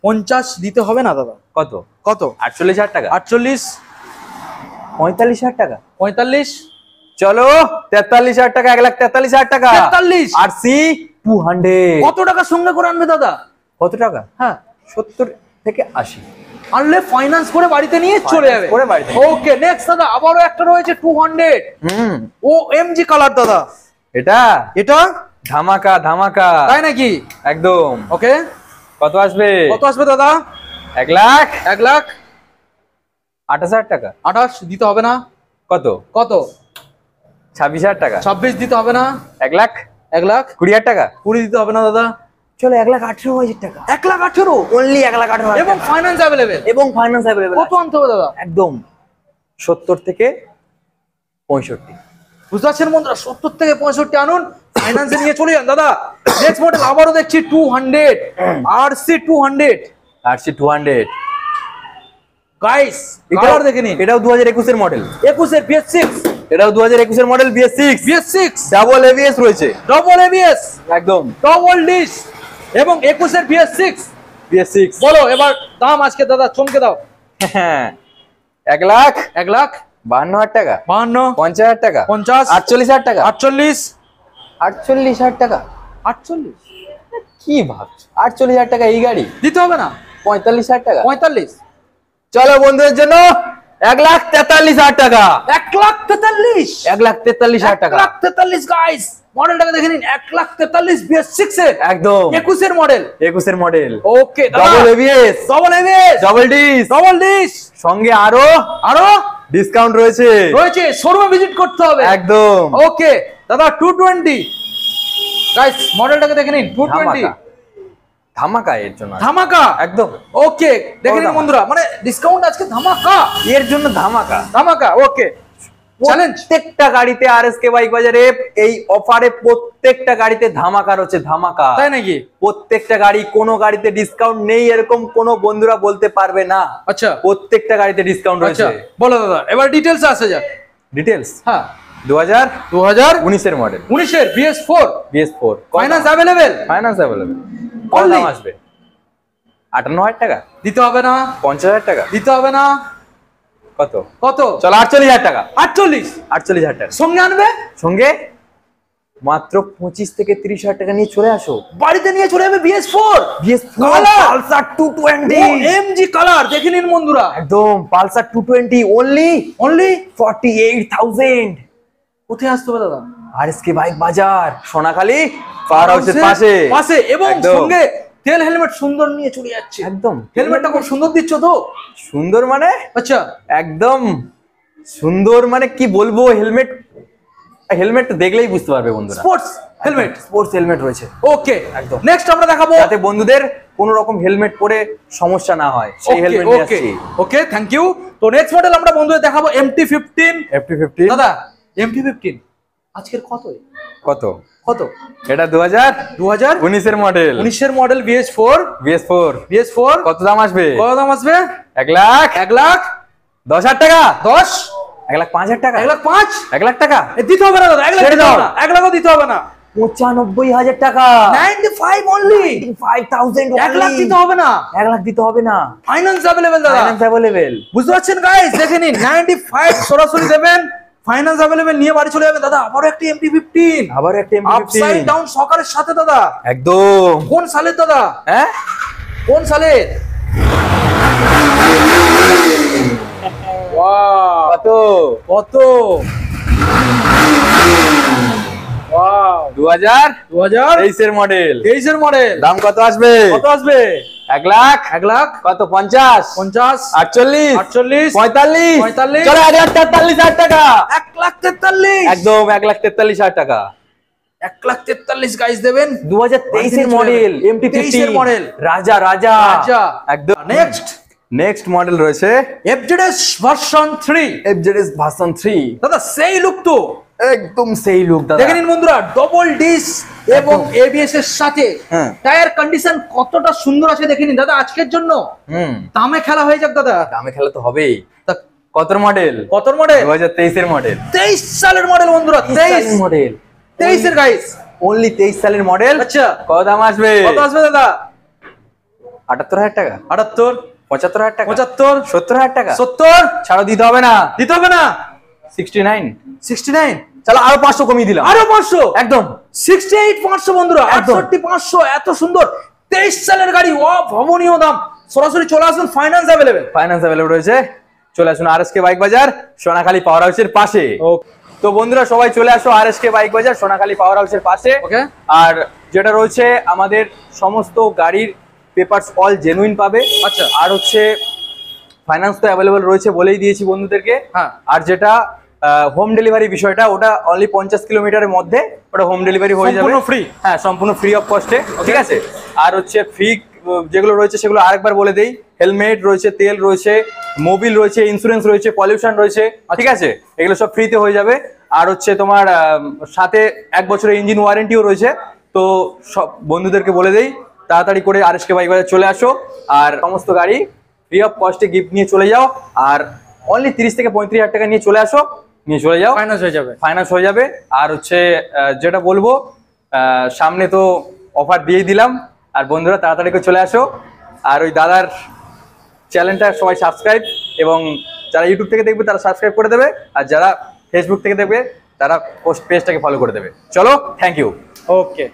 Speaker 2: 50 দিতে হবে না দাদা।
Speaker 1: কত
Speaker 2: কত?
Speaker 1: 48,000 টাকা।
Speaker 2: 48
Speaker 1: 45,000 টাকা।
Speaker 2: 45
Speaker 1: চলো 43,000 টাকা। 1,43,000 টাকা।
Speaker 2: 43
Speaker 1: আরসি 200
Speaker 2: কত টাকা সঙ্গে করে আনবে দাদা?
Speaker 1: কত টাকা?
Speaker 2: হ্যাঁ
Speaker 1: 70 থেকে 80
Speaker 2: আনলে ফাইন্যান্স করে বাড়িতে নিয়ে চলে যাবে।
Speaker 1: করে বাড়িতে।
Speaker 2: ওকে নেক্সট দাদা আবারও একটা রয়েছে 200 ও এমজি কালার দাদা।
Speaker 1: এটা
Speaker 2: এটা
Speaker 1: ধামাকা ধামাকা
Speaker 2: তাই নাকি?
Speaker 1: একদম।
Speaker 2: ওকে
Speaker 1: কত আসবে?
Speaker 2: কত আসবে দাদা?
Speaker 1: 1,28,000 টাকা।
Speaker 2: 28 দিতে হবে না।
Speaker 1: কত?
Speaker 2: কত?
Speaker 1: 26,000 টাকা।
Speaker 2: 26 দিতে হবে না।
Speaker 1: 1,20,000 টাকা।
Speaker 2: 20 দিতে হবে না দাদা।
Speaker 1: চলো 1,18,000 টাকা।
Speaker 2: 1,18,000
Speaker 1: অনলি 1,18,000
Speaker 2: এবং ফাইন্যান্স अवेलेबल।
Speaker 1: এবং ফাইন্যান্স अवेलेबल।
Speaker 2: কত আনতে হবে দাদা?
Speaker 1: একদম 70 থেকে 65।
Speaker 2: বুঝতে পারছেন বন্ধুরা? 70 থেকে 65 আনুন, ফাইন্যান্সে নিয়ে চলে যান দাদা। নেক্সট মডেল আবারও দেখছি 200 আরসি 200
Speaker 1: আরসি 200
Speaker 2: গাইস কালার দেখে নিন।
Speaker 1: এটাও 2021 এর মডেল।
Speaker 2: 21 এর BS6।
Speaker 1: এটাও 2021 এর মডেল BS6 ডাবল এবিএস রয়েছে।
Speaker 2: ডবল এবিএস
Speaker 1: একদম
Speaker 2: ডবল ডিস এবং 21 এর BS6।
Speaker 1: BS6
Speaker 2: বলো এবার দাম আজকে দাদা চমকে দাও।
Speaker 1: হ্যাঁ 1,52,000 টাকা, 50,000 টাকা,
Speaker 2: 50,
Speaker 1: 48,000 টাকা,
Speaker 2: 48,
Speaker 1: 48,000 টাকা।
Speaker 2: 48
Speaker 1: কি ভাবছো? 48,000 টাকা এই গাড়ি
Speaker 2: দিতে হবে না?
Speaker 1: 45,000 টাকা।
Speaker 2: 45,
Speaker 1: চলো বন্ধুদের জন্য 1,43,000 টাকা,
Speaker 2: 1,43,
Speaker 1: 1,43,000 টাকা।
Speaker 2: 1,43 গাইস, মডেলটাকে দেখে নিন। 1,43 BS6 এর
Speaker 1: একদম
Speaker 2: 21 এর মডেল।
Speaker 1: 21 এর মডেল,
Speaker 2: ওকে দাদা,
Speaker 1: double ABS,
Speaker 2: double ABS,
Speaker 1: double dish,
Speaker 2: double dish,
Speaker 1: সঙ্গে আরো ডিসকাউন্ট রয়েছে।
Speaker 2: শোরুমে ভিজিট করতে হবে
Speaker 1: একদম।
Speaker 2: ওকে দাদা, 220 গাইস, মডেলটাকে দেখে নিন। 220
Speaker 1: ধামাকা এর জন্য,
Speaker 2: ধামাকা
Speaker 1: একদম।
Speaker 2: ওকে দেখে নিন বন্ধুরা, মানে ডিসকাউন্ট আজকে ধামাকা,
Speaker 1: এর জন্য ধামাকা।
Speaker 2: ধামাকা। ওকে চ্যালেঞ্জ,
Speaker 1: প্রত্যেকটা গাড়িতে আরএসকে বাইক বাজারে এই অফারে প্রত্যেকটা গাড়িতে ধামাকা রয়েছে, ধামাকা।
Speaker 2: তাই নাকি?
Speaker 1: প্রত্যেকটা গাড়ি, কোনো গাড়িতে ডিসকাউন্ট নেই এরকম কোনো বন্ধুরা বলতে পারবে না।
Speaker 2: আচ্ছা,
Speaker 1: প্রত্যেকটা গাড়িতে ডিসকাউন্ট রয়েছে।
Speaker 2: বলো দাদা, এবার ডিটেইলস আসে যাক।
Speaker 1: ডিটেইলস,
Speaker 2: হ্যাঁ,
Speaker 1: 2019 এর মডেল,
Speaker 2: 19 এর BS4, finance available,
Speaker 1: finance available. কত দাম আসবে? 58,000 টাকা
Speaker 2: দিতে হবে না?
Speaker 1: 50,000 টাকা
Speaker 2: দিতে হবে না?
Speaker 1: কত?
Speaker 2: কত?
Speaker 1: চলো 48,000 টাকা,
Speaker 2: 48
Speaker 1: টাকা।
Speaker 2: সঙ্গে আনবে,
Speaker 1: সঙ্গে মাত্র 25 থেকে 30,000 টাকা নিয়ে চলে আসো,
Speaker 2: বাড়িতে নিয়ে চলে যাবে BS4
Speaker 1: পালসার 220
Speaker 2: MG কালার। দেখে নিন বন্ধুরা,
Speaker 1: একদম পালসার 220 অনলি 48,000।
Speaker 2: কোথায় আসতে হবে দাদা?
Speaker 1: আরএসকে বাইক বাজার, সোনাখালী পাওয়ার হাউসের পাশে
Speaker 2: এবং
Speaker 1: একদম।
Speaker 2: সঙ্গে তেল হেলমেট সুন্দর নিয়ে চলে যাচ্ছে।
Speaker 1: একদম,
Speaker 2: হেলমেটটা খুব সুন্দর দিচ্ছ তো।
Speaker 1: সুন্দর মানে
Speaker 2: আচ্ছা,
Speaker 1: একদম সুন্দর মানে কি বলবো, হেলমেট দেখলেই বুঝতে পারবে বন্ধুরা।
Speaker 2: স্পোর্টস হেলমেট
Speaker 1: রয়েছে।
Speaker 2: ওকে,
Speaker 1: একদম।
Speaker 2: নেক্সট আমরা দেখাবো,
Speaker 1: যাতে বন্ধুদের কোনো রকম হেলমেট পরে সমস্যা না হয়, সেই হেলমেট নিয়ে আসছি।
Speaker 2: Okay thank you. তো নেক্সট মডেল আমরা বন্ধুদের দেখাবো MT15। দাদা MT15 আজকের কত?
Speaker 1: এটা 2019 এর মডেল,
Speaker 2: 19 এর মডেল BS4।
Speaker 1: কত দাম আসবে?
Speaker 2: 1,10,000
Speaker 1: টাকা,
Speaker 2: 1,05,000
Speaker 1: টাকা,
Speaker 2: 1,05,000
Speaker 1: টাকা।
Speaker 2: দিতে হবে না দাদা, 1,00,000 দিতে হবে না, 1,00,000 দিতে হবে না।
Speaker 1: 95,000 টাকা,
Speaker 2: 95 অনলি,
Speaker 1: 95,000
Speaker 2: 1,00,000 দিতে হবে না,
Speaker 1: 1,00,000 দিতে হবে না।
Speaker 2: ফাইন্যান্স अवेलेबल দাদা,
Speaker 1: ফাইন্যান্স अवेलेबल।
Speaker 2: বুঝতে পারছেন গাইস? দেখে নিন 95 সরাসরি দেবেন, ফাইন্যান্স अवेलेबल নিয়ে বাড়ি চলে যাবে দাদা। আবারও একটা MT15, আপসাইড ডাউন সকারের সাথে দাদা।
Speaker 1: একদম।
Speaker 2: কোন সালের দাদা?
Speaker 1: হ্যাঁ,
Speaker 2: কোন সালের? কত? ওয়াও,
Speaker 1: 2023 এর মডেল।
Speaker 2: 23 এর মডেল।
Speaker 1: দাম কত আসবে? 1,00,000 কত? 50, 48, 45, চলো 1,43,000 টাকা,
Speaker 2: 1,43,000
Speaker 1: একদম 1,43,000 টাকা।
Speaker 2: 1,43,000 গাইস দেবেন।
Speaker 1: 2023 এর মডেল, MT15
Speaker 2: মডেল,
Speaker 1: রাজা একদম। নেক্সট মডেল রয়েছে
Speaker 2: FZS ভার্সন 3।
Speaker 1: FZS version 3।
Speaker 2: দাদা সেই লুক তো,
Speaker 1: একদম সেই লুক দাদা।
Speaker 2: দেখে নিন বন্ধুরা, ডবল ডিস এবং ABS এর সাথে টায়ার কন্ডিশন কতটা সুন্দর আছে দেখে নিন দাদা। আজকের জন্য দামে খেলা হয়ে যাক দাদা।
Speaker 1: দামে খেলা তো হবেই। কত মডেল? 2023 এর মডেল,
Speaker 2: 23 সালের মডেল বন্ধুরা, 23
Speaker 1: মডেল,
Speaker 2: 23 এর গাইস,
Speaker 1: অনলি 23 সালের মডেল।
Speaker 2: আচ্ছা,
Speaker 1: কত দাম আসবে?
Speaker 2: কত আসবে দাদা?
Speaker 1: 78,000 টাকা,
Speaker 2: 78,
Speaker 1: 75,000 টাকা,
Speaker 2: 75,
Speaker 1: 70,000 টাকা,
Speaker 2: 70
Speaker 1: ছাড়া দিতে হবে না,
Speaker 2: দিতে হবে না।
Speaker 1: 69, চলো আরো 500 কমিয়ে দিলাম,
Speaker 2: আরো 500,
Speaker 1: একদম
Speaker 2: 68,500 বন্ধুরা, 68,500। এত সুন্দর 23 সালের গাড়ি, অভাবনীয় দাম। সরাসরি চলে আসুন, ফাইন্যান্স अवेलेबल
Speaker 1: রয়েছে। চলে আসুন আরএসকে বাইক বাজার, সোনাখালী পাওয়ার হাউসের পাশে। তো বন্ধুরা সবাই চলে আসো আরএসকে বাইক বাজার, সোনাখালী পাওয়ার হাউসের পাশে। আর যেটা রয়েছে, আমাদের সমস্ত গাড়ির পেপারস অল জেনুইন পাবে।
Speaker 2: আচ্ছা,
Speaker 1: আর হচ্ছে ফাইন্যান্স তো অ্যাভেলেবল রয়েছে, বলেই দিয়েছি বন্ধুদেরকে। আর যেটা হোম ডেলিভারি বিষয়টা, ওটা অনলি 50 কিলোমিটারের মধ্যে ওটা হোম ডেলিভারি হয়ে যাবে,
Speaker 2: ফ্রি।
Speaker 1: হ্যাঁ, সম্পূর্ণ ফ্রি অফ কস্টে, ঠিক আছে। আর হচ্ছে ফ্রি যেগুলো রয়েছে সেগুলো আরেকবার বলে দেই, হেলমেট রয়েছে, তেল রয়েছে, মোবিল রয়েছে, ইন্স্যুরেন্স রয়েছে, পলিউশন রয়েছে, ঠিক আছে, এগুলো সব ফ্রিতে হয়ে যাবে। আর হচ্ছে তোমার সাথে 1 বছরের ইঞ্জিন ওয়ারেন্টিও রয়েছে। তো সব বন্ধুদেরকে বলে দেই, তাড়াতাড়ি করে আরএসকে বাইক বাজার চলে আসো, আর সমস্ত গাড়ি ফ্রি অফ কস্টে গিফট নিয়ে চলে যাও। আর অনলি 30 থেকে 35,000 টাকা নিয়ে চলে আসো, নিয়ে চলে যাও, ফাইন্যান্স হয়ে যাবে। আর হচ্ছে যেটা বলবো, সামনে তো অফার দিয়েই দিলাম, আর বন্ধুরা তাড়াতাড়ি করে চলে আসো। আর ওই দাদার চ্যানেলটা সবাই সাবস্ক্রাইব এবং যারা ইউটিউব থেকে দেখবে তারা সাবস্ক্রাইব করে দেবে, আর যারা ফেসবুক থেকে দেখবে তারা পেজটাকে ফলো করে দেবে। চলো, থ্যাংক ইউ।
Speaker 2: ওকে।